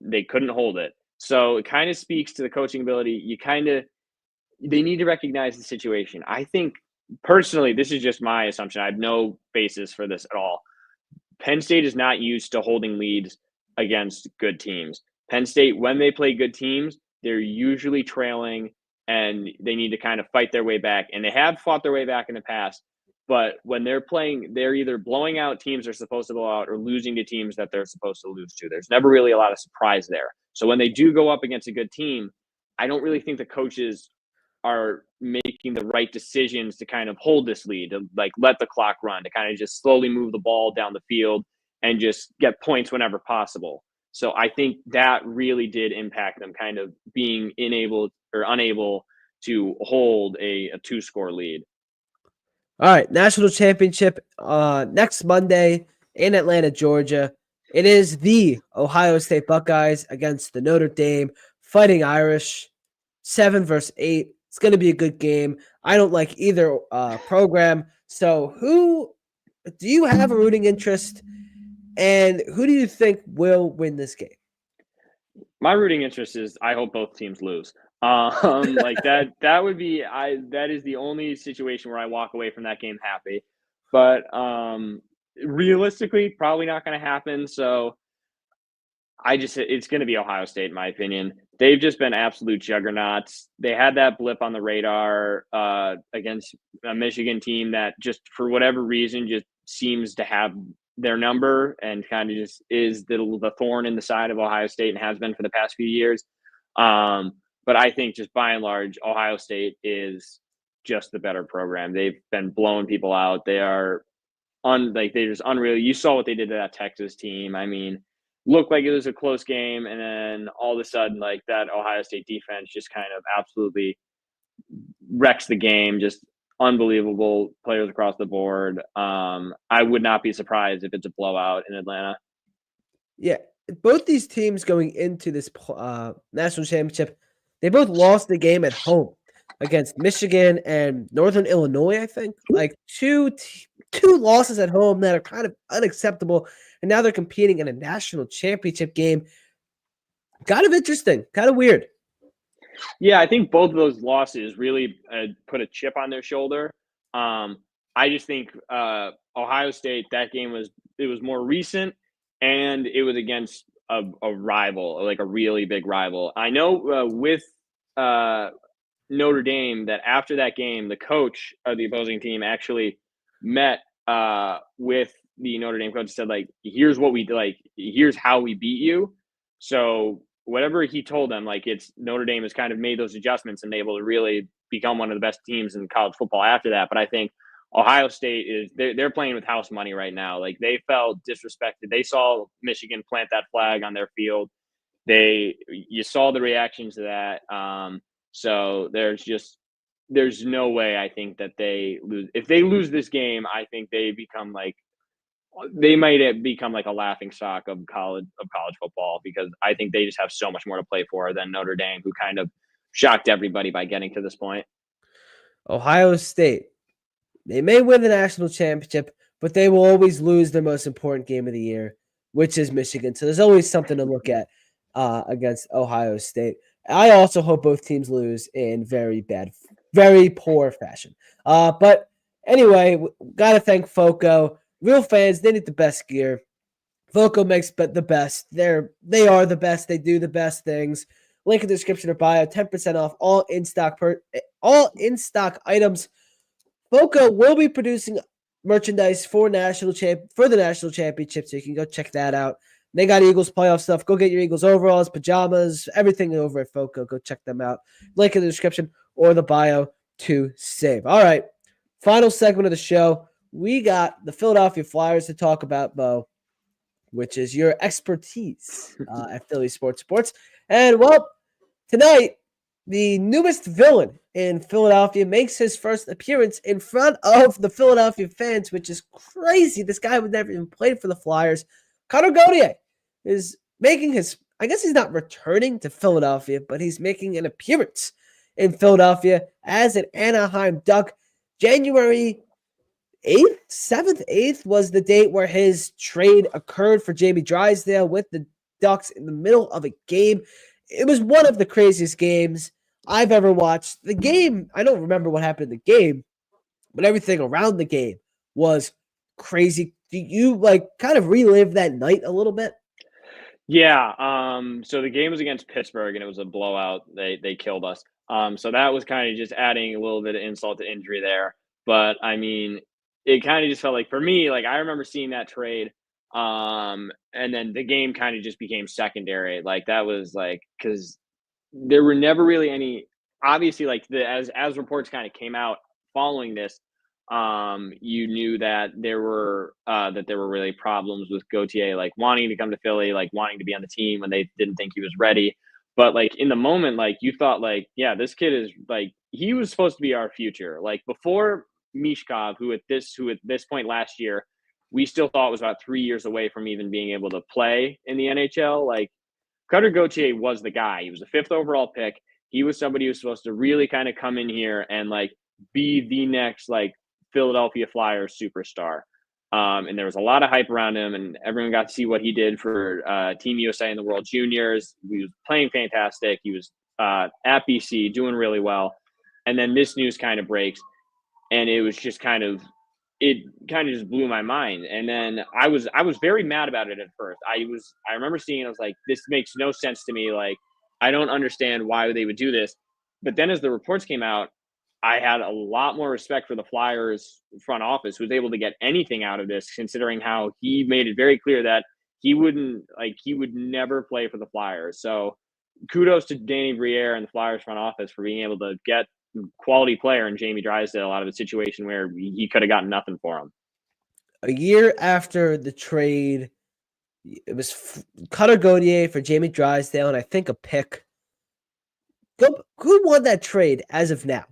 [SPEAKER 3] They couldn't hold it. So it kind of speaks to the coaching ability. They need to recognize the situation. I think personally, this is just my assumption. I have no basis for this at all. Penn State is not used to holding leads against good teams. Penn State, when they play good teams, they're usually trailing and they need to kind of fight their way back. And they have fought their way back in the past. But when they're playing, they're either blowing out teams they're supposed to blow out or losing to teams that they're supposed to lose to. There's never really a lot of surprise there. So when they do go up against a good team, I don't really think the coaches are making the right decisions to kind of hold this lead, to like let the clock run, to kind of just slowly move the ball down the field and just get points whenever possible. So I think that really did impact them kind of being unable to hold a 2-score lead.
[SPEAKER 2] All right, national championship next Monday in Atlanta, Georgia. It is the Ohio State Buckeyes against the Notre Dame Fighting Irish, 7 versus 8. It's going to be a good game. I don't like either program. So who do you have a rooting interest, and who do you think will win this game?
[SPEAKER 3] My rooting interest is I hope both teams lose. Like that would be that is the only situation where I walk away from that game happy. But realistically, probably not going to happen. So it's going to be Ohio State, in my opinion. They've just been absolute juggernauts. They had that blip on the radar against a Michigan team that just, for whatever reason, just seems to have their number and kind of just is the thorn in the side of Ohio State and has been for the past few years. But I think just by and large, Ohio State is just the better program. They've been blowing people out. They are they're just unreal. You saw what they did to that Texas team. I mean, looked like it was a close game, and then all of a sudden, like, that Ohio State defense just kind of absolutely wrecks the game. Just unbelievable players across the board. I would not be surprised if it's a blowout in Atlanta.
[SPEAKER 2] Yeah, both these teams going into this national championship, they both lost the game at home against Michigan and Northern Illinois, I think. Like two losses at home that are kind of unacceptable, and now they're competing in a national championship game. Kind of interesting, kind of weird.
[SPEAKER 3] Yeah, I think both of those losses really put a chip on their shoulder. I just think Ohio State, that game was more recent, and it was against a rival, like a really big rival. I know with Notre Dame that after that game, the coach of the opposing team actually met with the Notre Dame coach and said, like, here's what we like, here's how we beat you. So whatever he told them, like, it's Notre Dame has kind of made those adjustments and able to really become one of the best teams in college football after that. But I think Ohio State they're playing with house money right now. Like, they felt disrespected. They saw Michigan plant that flag on their field. You saw the reaction to that. So there's no way I think that they lose. If they lose this game, I think they might become like a laughing stock of college football, because I think they just have so much more to play for than Notre Dame, who kind of shocked everybody by getting to this point.
[SPEAKER 2] Ohio State, they may win the national championship, but they will always lose their most important game of the year, which is Michigan. So there's always something to look at against Ohio State. I also hope both teams lose in very poor fashion. But anyway, got to thank FOCO. Real fans, they need the best gear. FOCO makes the best. They are the best. They do the best things. Link in the description or bio. 10% off all in stock items. FOCO will be producing merchandise for the national championship, so you can go check that out. They got Eagles playoff stuff. Go get your Eagles overalls, pajamas, everything over at FOCO. Go check them out. Link in the description or the bio to save. All right, final segment of the show. We got the Philadelphia Flyers to talk about, Bo, which is your expertise at Philly Sports. And, well, tonight, the newest villain in Philadelphia makes his first appearance in front of the Philadelphia fans, which is crazy. This guy would never even played for the Flyers. Connor Gauthier is making I guess he's not returning to Philadelphia, but he's making an appearance in Philadelphia as an Anaheim Duck. January 7th, 8th was the date where his trade occurred for Jamie Drysdale with the Ducks in the middle of a game. It was one of the craziest games I've ever watched. The game, I don't remember what happened in the game, but everything around the game was crazy. Do you kind of relive that night a little bit?
[SPEAKER 3] Yeah. So the game was against Pittsburgh, and it was a blowout. They killed us. So that was kind of just adding a little bit of insult to injury there. But I mean, it kind of just felt like, for me, like, I remember seeing that trade, and then the game kind of just became secondary. Like, that was like, because there were never really any, obviously, like, as reports kind of came out following this, you knew that there were really problems with Gauthier, like, wanting to come to Philly, like, wanting to be on the team when they didn't think he was ready. But, like, in the moment, like, you thought, like, yeah, this kid is, like, he was supposed to be our future. Like, before Mishkov, who at this point last year, we still thought was about 3 years away from even being able to play in the NHL. Like, Cutter Gauthier was the guy. He was a 5th overall pick. He was somebody who was supposed to really kind of come in here and, like, be the next, like, Philadelphia Flyers superstar. And there was a lot of hype around him, and everyone got to see what he did for Team USA in the World Juniors. He was playing fantastic. He was at BC doing really well. And then this news kind of breaks, and it was just kind of it kind of just blew my mind. And then I was very mad about it at first. I remember seeing it, I was like, this makes no sense to me. Like, I don't understand why they would do this. But then as the reports came out, I had a lot more respect for the Flyers front office, who was able to get anything out of this, considering how he made it very clear that he would never play for the Flyers. So kudos to Danny Briere and the Flyers front office for being able to get quality player in Jamie Drysdale out of a situation where he could have gotten nothing for him.
[SPEAKER 2] A year after the trade, it was Cutter Gauthier for Jamie Drysdale, and I think a pick. Who won that trade as of now?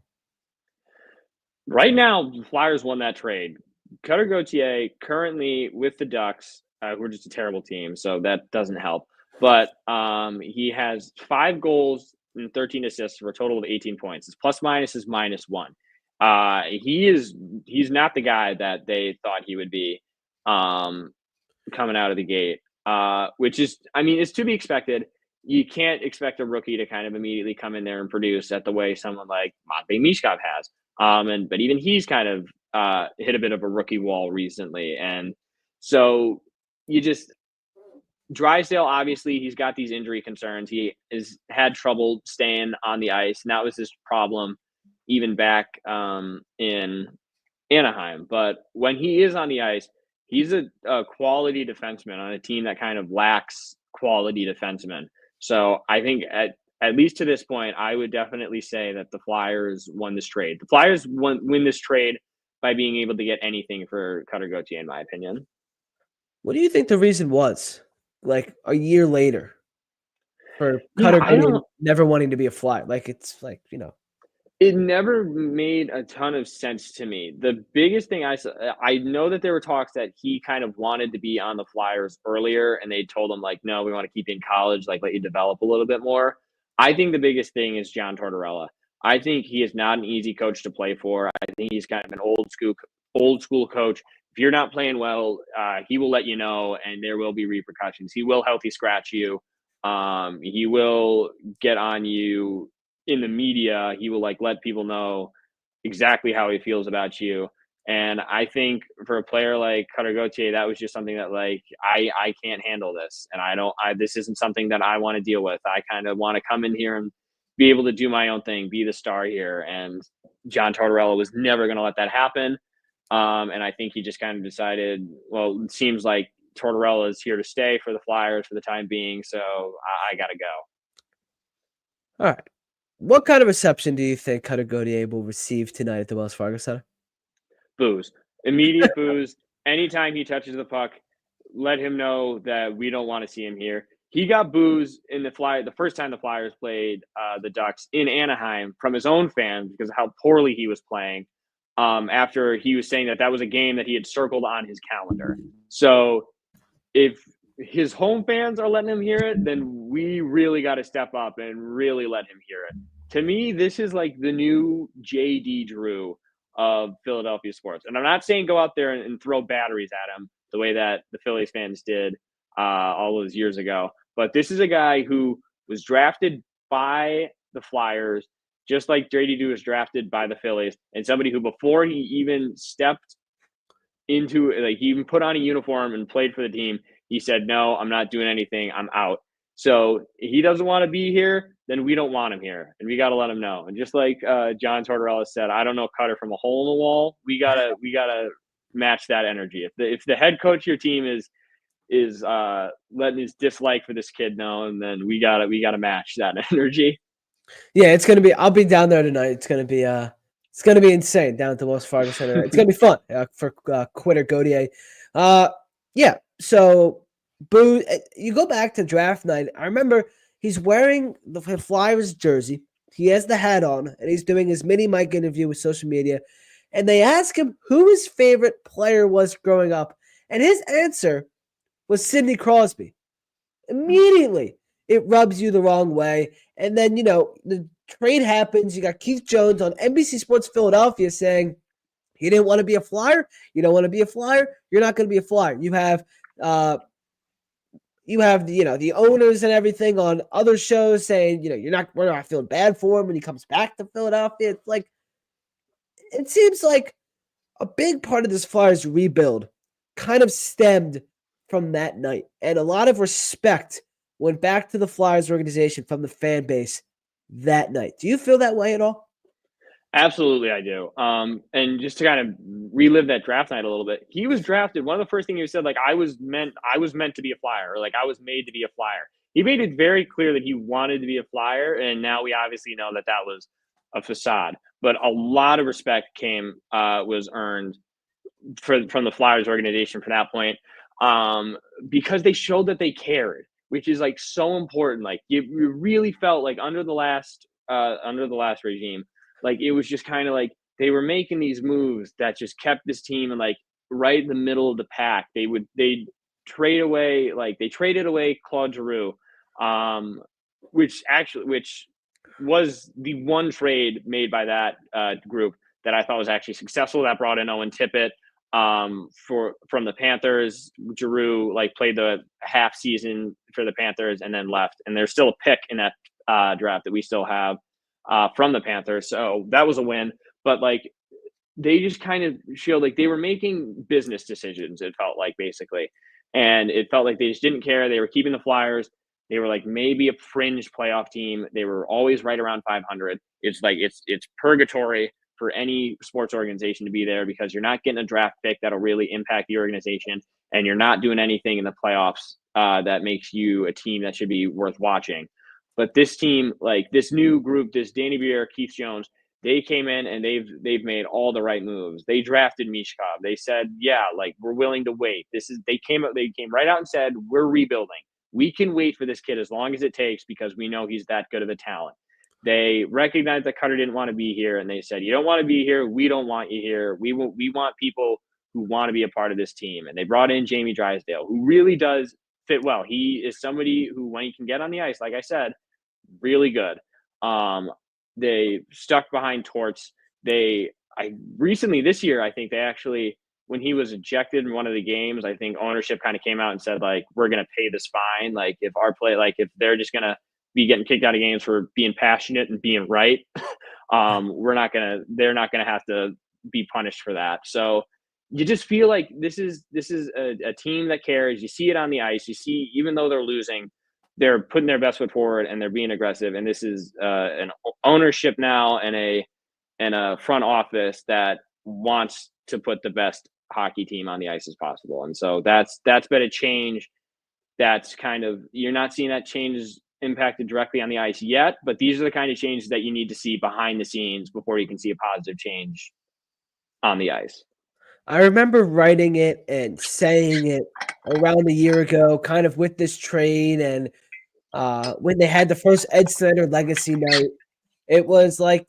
[SPEAKER 3] Right now, the Flyers won that trade. Cutter Gauthier currently with the Ducks. We're just a terrible team, so that doesn't help. But he has 5 goals and 13 assists for a total of 18 points. His plus minus is -1. He's not the guy that they thought he would be coming out of the gate, which is, I mean, it's to be expected. You can't expect a rookie to kind of immediately come in there and produce at the way someone like Matvei Michkov has. But even he's kind of hit a bit of a rookie wall recently. And so Drysdale, obviously, he's got these injury concerns. He has had trouble staying on the ice, and that was his problem even back in Anaheim. But when he is on the ice, he's a quality defenseman on a team that kind of lacks quality defensemen. So I think at least to this point, I would definitely say that the Flyers won this trade. The Flyers win this trade by being able to get anything for Cutter Gauthier, in my opinion.
[SPEAKER 2] What do you think the reason was? Like a year later, for Cutter Gauthier never wanting to be a Flyer. Like, it's like,
[SPEAKER 3] it never made a ton of sense to me. The biggest thing I know that there were talks that he kind of wanted to be on the Flyers earlier, and they told him, like, no, we want to keep you in college, like, let you develop a little bit more. I think the biggest thing is John Tortorella. I think he is not an easy coach to play for. I think he's kind of an old school coach. If you're not playing well, he will let you know, and there will be repercussions. He will healthy scratch you. He will get on you in the media. He will let people know exactly how he feels about you. And I think for a player like Cutter Gauthier, that was just something that I can't handle this. And this isn't something that I want to deal with. I kind of want to come in here and be able to do my own thing, be the star here. And John Tortorella was never going to let that happen. And I think he just kind of decided, well, it seems like Tortorella is here to stay for the Flyers for the time being. So I got to go.
[SPEAKER 2] All right. What kind of reception do you think Cutter Gauthier will receive tonight at the Wells Fargo Center?
[SPEAKER 3] Boos. Immediate boos. Anytime he touches the puck, let him know that we don't want to see him here. He got boos in the first time the Flyers played the Ducks in Anaheim from his own fans because of how poorly he was playing. After he was saying that was a game that he had circled on his calendar. So if his home fans are letting him hear it, then we really got to step up and really let him hear it. To me, this is like the new J.D. Drew of Philadelphia sports. And I'm not saying go out there and throw batteries at him the way that the Phillies fans did all those years ago. But this is a guy who was drafted by the Flyers, just like J.D. Drew was drafted by the Phillies, and somebody who before he even stepped into, he even put on a uniform and played for the team, he said, no, I'm not doing anything. I'm out. So he doesn't want to be here, then we don't want him here. And we got to let him know. And just like John Tortorella said, I don't know Cutter from a hole in the wall. We gotta match that energy. If the head coach of your team is letting his dislike for this kid know, and then we gotta match that energy.
[SPEAKER 2] Yeah, it's gonna be. I'll be down there tonight. It's gonna be insane down at the Wells Fargo Center. It's gonna be fun for Cutter Gauthier. Yeah. So, Boo, you go back to draft night. I remember he's wearing the Flyers jersey. He has the hat on, and he's doing his mini mic interview with social media. And they ask him who his favorite player was growing up, and his answer was Sidney Crosby. Immediately, it rubs you the wrong way. And then, the trade happens. You got Keith Jones on NBC Sports Philadelphia saying, he didn't want to be a Flyer. You don't want to be a Flyer. You're not going to be a Flyer. You have the owners and everything on other shows saying, we're not feeling bad for him when he comes back to Philadelphia. It's like, it seems like a big part of this Flyers rebuild kind of stemmed from that night. And a lot of respect went back to the Flyers organization from the fan base that night. Do you feel that way at all?
[SPEAKER 3] Absolutely, I do. And just to kind of relive that draft night a little bit, he was drafted. One of the first things he said, like, I was meant to be a Flyer, or like I was made to be a Flyer. He made it very clear that he wanted to be a Flyer, and now we obviously know that that was a facade. But a lot of respect was earned from the Flyers organization from that point, because they showed that they cared, which is like so important. Like you really felt like under the last regime, like it was just kind of like they were making these moves that just kept this team in like right in the middle of the pack. They traded away Claude Giroux, which was the one trade made by that group that I thought was actually successful. That brought in Owen Tippett from the Panthers. Giroux like played the half season for the Panthers and then left. And there's still a pick in that draft that we still have from the Panthers. So that was a win. But like they just kind of showed like they were making business decisions, it felt like, basically. And it felt like they just didn't care. They were keeping the Flyers. They were like maybe a fringe playoff team. They were always right around 500. It's like it's purgatory for any sports organization to be there, because you're not getting a draft pick that'll really impact the organization, and you're not doing anything in the playoffs that makes you a team that should be worth watching. But this team, like this new group, this Danny Briere, Keith Jones, they came in and they've made all the right moves. They drafted Mishkov. They said, yeah, like we're willing to wait. They came right out and said, we're rebuilding. We can wait for this kid as long as it takes because we know he's that good of a talent. They recognized that Cutter didn't want to be here, and they said, you don't want to be here. We don't want you here. We want people who want to be a part of this team. And they brought in Jamie Drysdale, who really does fit well. He is somebody who, when he can get on the ice, like I said, really good. They stuck behind Torts. Recently this year, I think they actually, when he was ejected in one of the games, I think ownership kind of came out and said, like, we're going to pay this fine. Like if they're just going to be getting kicked out of games for being passionate and being right, they're not going to have to be punished for that. So you just feel like this is a team that cares. You see it on the ice. You see, even though they're losing, they're putting their best foot forward and they're being aggressive. And this is an ownership now and a front office that wants to put the best hockey team on the ice as possible. And so that's been a change. That's kind of, you're not seeing that change impacted directly on the ice yet, but these are the kind of changes that you need to see behind the scenes before you can see a positive change on the ice.
[SPEAKER 2] I remember writing it and saying it around a year ago, kind of with this trade, and when they had the first Ed Snyder legacy night, it was like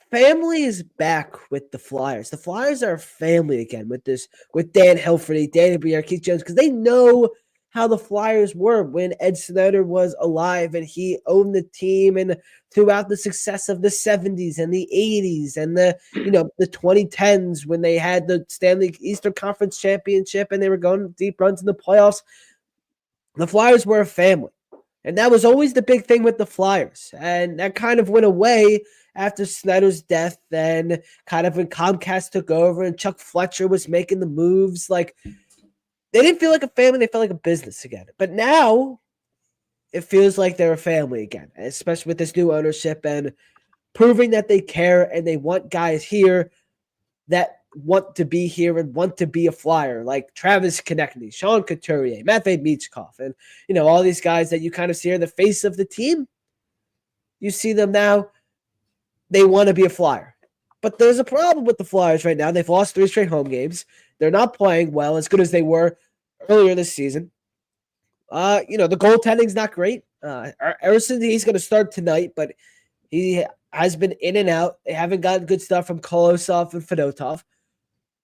[SPEAKER 2] family is back with the Flyers. The Flyers are a family again with Dan Hilferty, Danny Briere, Keith Jones, because they know how the Flyers were when Ed Snyder was alive and he owned the team, and throughout the success of the 70s and the 80s and the 2010s when they had the Stanley Eastern Conference Championship and they were going deep runs in the playoffs. The Flyers were a family. And that was always the big thing with the Flyers. And that kind of went away after Snyder's death, and kind of when Comcast took over and Chuck Fletcher was making the moves. Like, they didn't feel like a family, they felt like a business again. But now it feels like they're a family again, especially with this new ownership and proving that they care and they want guys here that want to be here and want to be a Flyer, like Travis Konechny, Sean Couturier, Matvei Michkov, and all these guys that you kind of see are the face of the team. You see them now, they want to be a Flyer. But there's a problem with the Flyers right now. They've lost 3 straight home games. They're not playing well, as good as they were earlier this season. The goaltending's not great. Emerson, he's going to start tonight, but he has been in and out. They haven't gotten good stuff from Kolosov and Fedotov.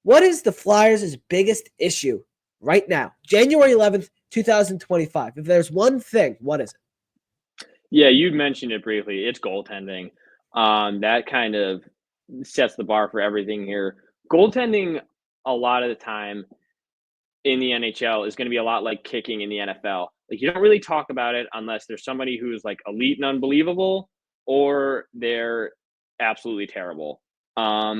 [SPEAKER 2] What is the Flyers' biggest issue right now, January 11th, 2025? If there's one thing, what is it?
[SPEAKER 3] Yeah, you mentioned it briefly. It's goaltending. That kind of sets the bar for everything here. Goaltending, a lot of the time in the NHL, is going to be a lot like kicking in the NFL. Like, you don't really talk about it unless there's somebody who's like elite and unbelievable, or they're absolutely terrible.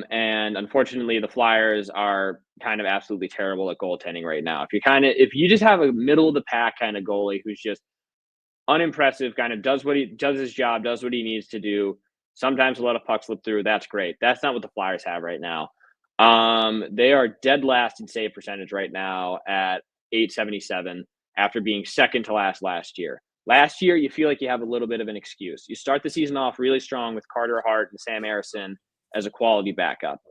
[SPEAKER 3] And unfortunately, the Flyers are kind of absolutely terrible at goaltending right now. If you just have a middle of the pack kind of goalie who's just unimpressive, kind of does his job, does what he needs to do. Sometimes let a puck slip through. That's great. That's not what the Flyers have right now. They are dead last in save percentage right now at 877 after being second to last year. Last year, you feel like you have a little bit of an excuse. You start the season off really strong with Carter Hart and Sam Harrison as a quality backup.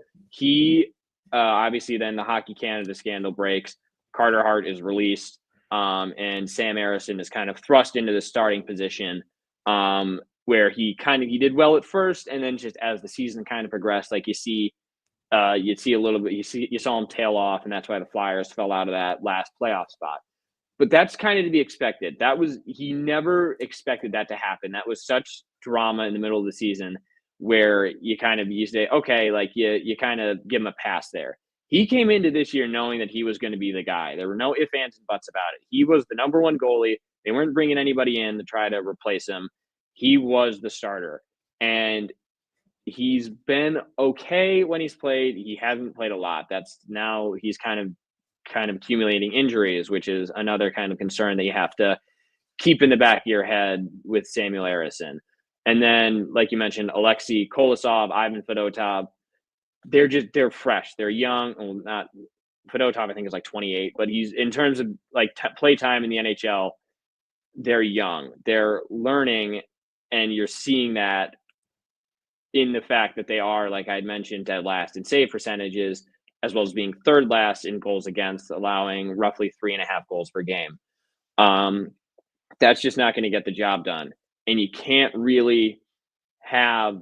[SPEAKER 3] Obviously, then the Hockey Canada scandal breaks. Carter Hart is released. And Sam Harrison is kind of thrust into the starting position, where he did well at first, and then just as the season kind of progressed, like you'd see a little bit, you saw him tail off, and that's why the Flyers fell out of that last playoff spot. But that's kind of to be expected. He never expected that to happen. That was such drama in the middle of the season where you say, okay, like you kind of give him a pass there. He came into this year knowing that he was going to be the guy. There were no ifs, ands, and buts about it. He was the number one goalie. They weren't bringing anybody in to try to replace him. He was the starter. And he's been okay when he's played. He hasn't played a lot. Now he's kind of accumulating injuries, which is another kind of concern that you have to keep in the back of your head with Samuel Harrison. And then, like you mentioned, Alexei Kolosov, Ivan Fedotov, they're fresh. They're young. Well, not Fedotov, I think, is like 28, but he's, in terms of like play time in the NHL, they're young. They're learning, and you're seeing that in the fact that they are, like I'd mentioned, dead last in save percentages, as well as being third last in goals against, allowing roughly 3.5 goals per game. That's just not going to get the job done. And you can't really have,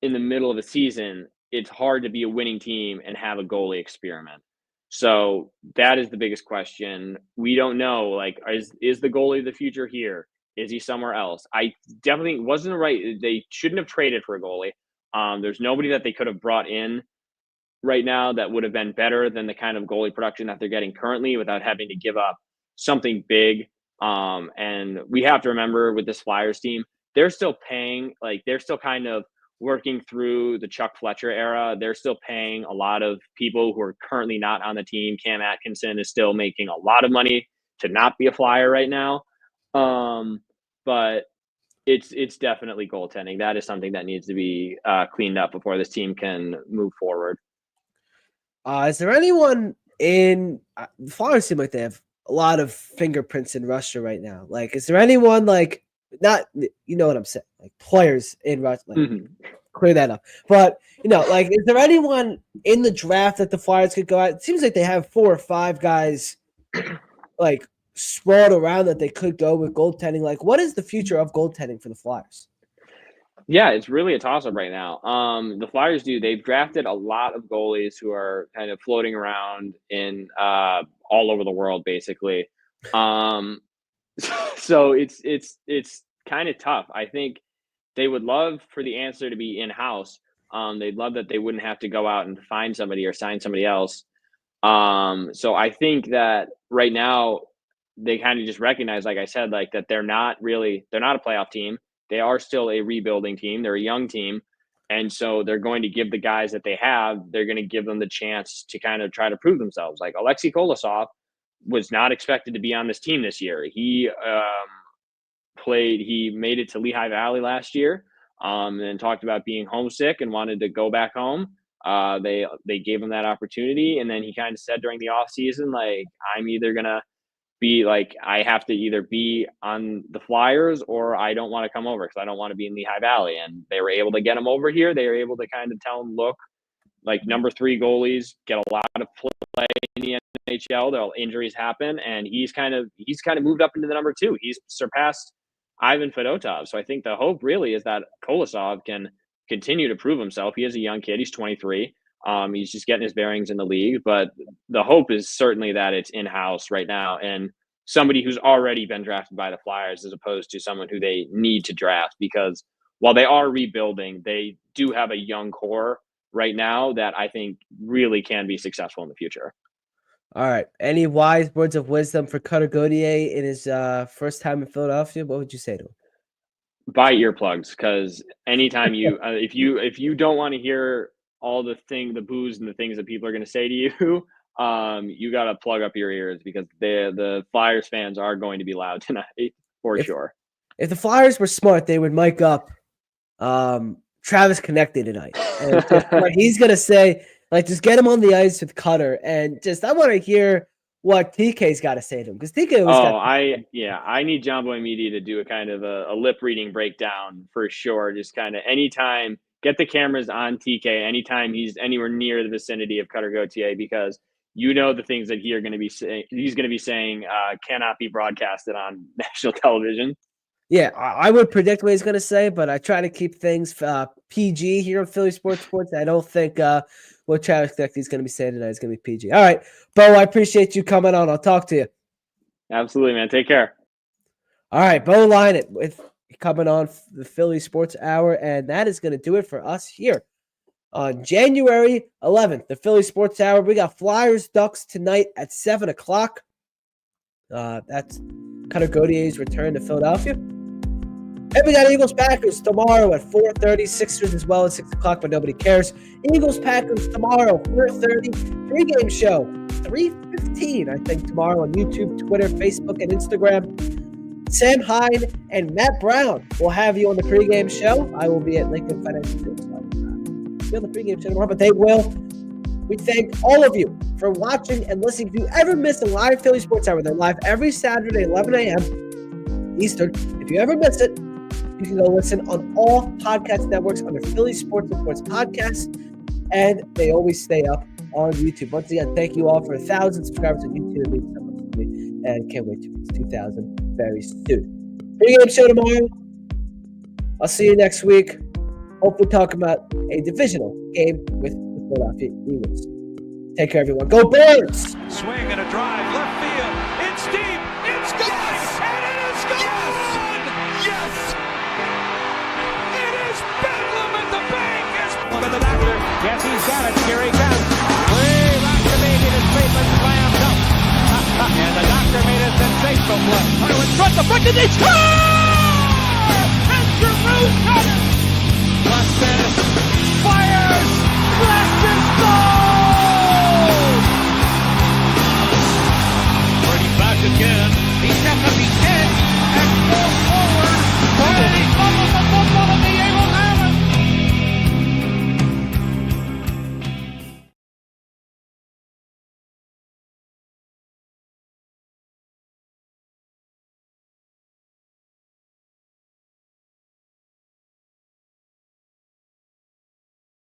[SPEAKER 3] in the middle of a season, it's hard to be a winning team and have a goalie experiment. So that is the biggest question. We don't know, like, is the goalie of the future here? Is he somewhere else? I definitely wasn't right. They shouldn't have traded for a goalie. There's nobody that they could have brought in right now that would have been better than the kind of goalie production that they're getting currently without having to give up something big. And we have to remember with this Flyers team, they're still paying, like they're still kind of working through the Chuck Fletcher era. They're still paying a lot of people who are currently not on the team. Cam Atkinson is still making a lot of money to not be a Flyer right now. But it's definitely goaltending. That is something that needs to be cleaned up before this team can move forward.
[SPEAKER 2] Is there anyone in the Flyers seem like they have a lot of fingerprints in Russia right now? Like, is there anyone like, not, you know what I'm saying, like players in Russia? Like, clear that up. But like, is there anyone in the draft that the Flyers could go at? It seems like they have 4 or 5 guys like sprawled around that they could go with goaltending. Like, what is the future of goaltending for the Flyers?
[SPEAKER 3] Yeah, it's really a toss-up right now. The Flyers they've drafted a lot of goalies who are kind of floating around in all over the world, basically. So it's kind of tough. I think they would love for the answer to be in-house. They'd love that they wouldn't have to go out and find somebody or sign somebody else. So I think that right now they kind of just recognize, like I said, like that they're not a playoff team. They are still a rebuilding team. They're a young team. And so they're going to give the guys that they have, they're going to give them the chance to kind of try to prove themselves. Like Alexei Kolosov was not expected to be on this team this year. He made it to Lehigh Valley last year, and talked about being homesick and wanted to go back home. They gave him that opportunity. And then he kind of said during the off season, like, I'm either going to be like, I have to either be on the Flyers or I don't want to come over because I don't want to be in Lehigh Valley. And they were able to get him over here. They were able to kind of tell him, look, like number 3 goalies get a lot of play in the NHL. Injuries happen, and he's kind of moved up into the number 2. He's surpassed Ivan Fedotov. So I think the hope really is that Kolosov can continue to prove himself. He is a young kid. He's 23. He's just getting his bearings in the league, but the hope is certainly that it's in-house right now and somebody who's already been drafted by the Flyers as opposed to someone who they need to draft, because while they are rebuilding, they do have a young core right now that I think really can be successful in the future.
[SPEAKER 2] All right. Any wise words of wisdom for Cutter Gauthier in his first time in Philadelphia? What would you say to him?
[SPEAKER 3] Buy earplugs, because anytime you if you don't want to hear all the boos and the things that people are going to say to you, you got to plug up your ears because the Flyers fans are going to be loud tonight for sure.
[SPEAKER 2] If the Flyers were smart, they would mic up Travis Connected tonight. And just what he's going to say, like, just get him on the ice with Cutter. And just, I want to hear what TK's got to say to him. Because TK always
[SPEAKER 3] I need John Boy Media to do a kind of a lip reading breakdown for sure. Just kind of anytime, get the cameras on TK anytime he's anywhere near the vicinity of Cutter Gauthier, because you know the things that he's going to be saying cannot be broadcasted on national television.
[SPEAKER 2] Yeah, I would predict what he's going to say, but I try to keep things PG here on Philly Sports. I don't think what Travis Connected is going to be saying tonight is going to be PG. All right, Bo, I appreciate you coming on. I'll talk to you.
[SPEAKER 3] Absolutely, man. Take care.
[SPEAKER 2] All right, Bo Lynett with coming on the Philly Sports Hour, and that is going to do it for us here on January 11th, the Philly Sports Hour. We got Flyers Ducks tonight at 7 o'clock. That's Cutter Gauthier's return to Philadelphia. And we got Eagles Packers tomorrow at 4:30. Sixers as well at 6 o'clock, but nobody cares. Eagles Packers tomorrow, 4:30. Pregame show, 3:15, I think, tomorrow on YouTube, Twitter, Facebook, and Instagram. Sam Hine and Matt Brown will have you on the pregame show. I will be at Lakewood Financial Group. So I'll be on the pregame show tomorrow, but they will. We thank all of you for watching and listening. If you ever miss a live Philly Sports Hour, they're live every Saturday, 11 a.m. Eastern. If you ever miss it, you can go listen on all podcast networks under Philly Sports Reports Podcast, and they always stay up on YouTube. Once again, thank you all for 1,000 subscribers on YouTube. It means so much to me, and can't wait to reach 2,000 very soon. Pre-game show tomorrow. I'll see you next week. Hopefully talk about a divisional game with the Philadelphia Eagles. Take care, everyone. Go Birds!
[SPEAKER 1] Swing and a drive, left field. It's deep. It's gone. Yes! And it is gone. Yes! It is bedlam at the bank. Look at the doctor. Yes, he's got it. Here he comes. Way back to me. It is Cleveland slammed up. And the doctor made a sensational play. In front, the front, and they score!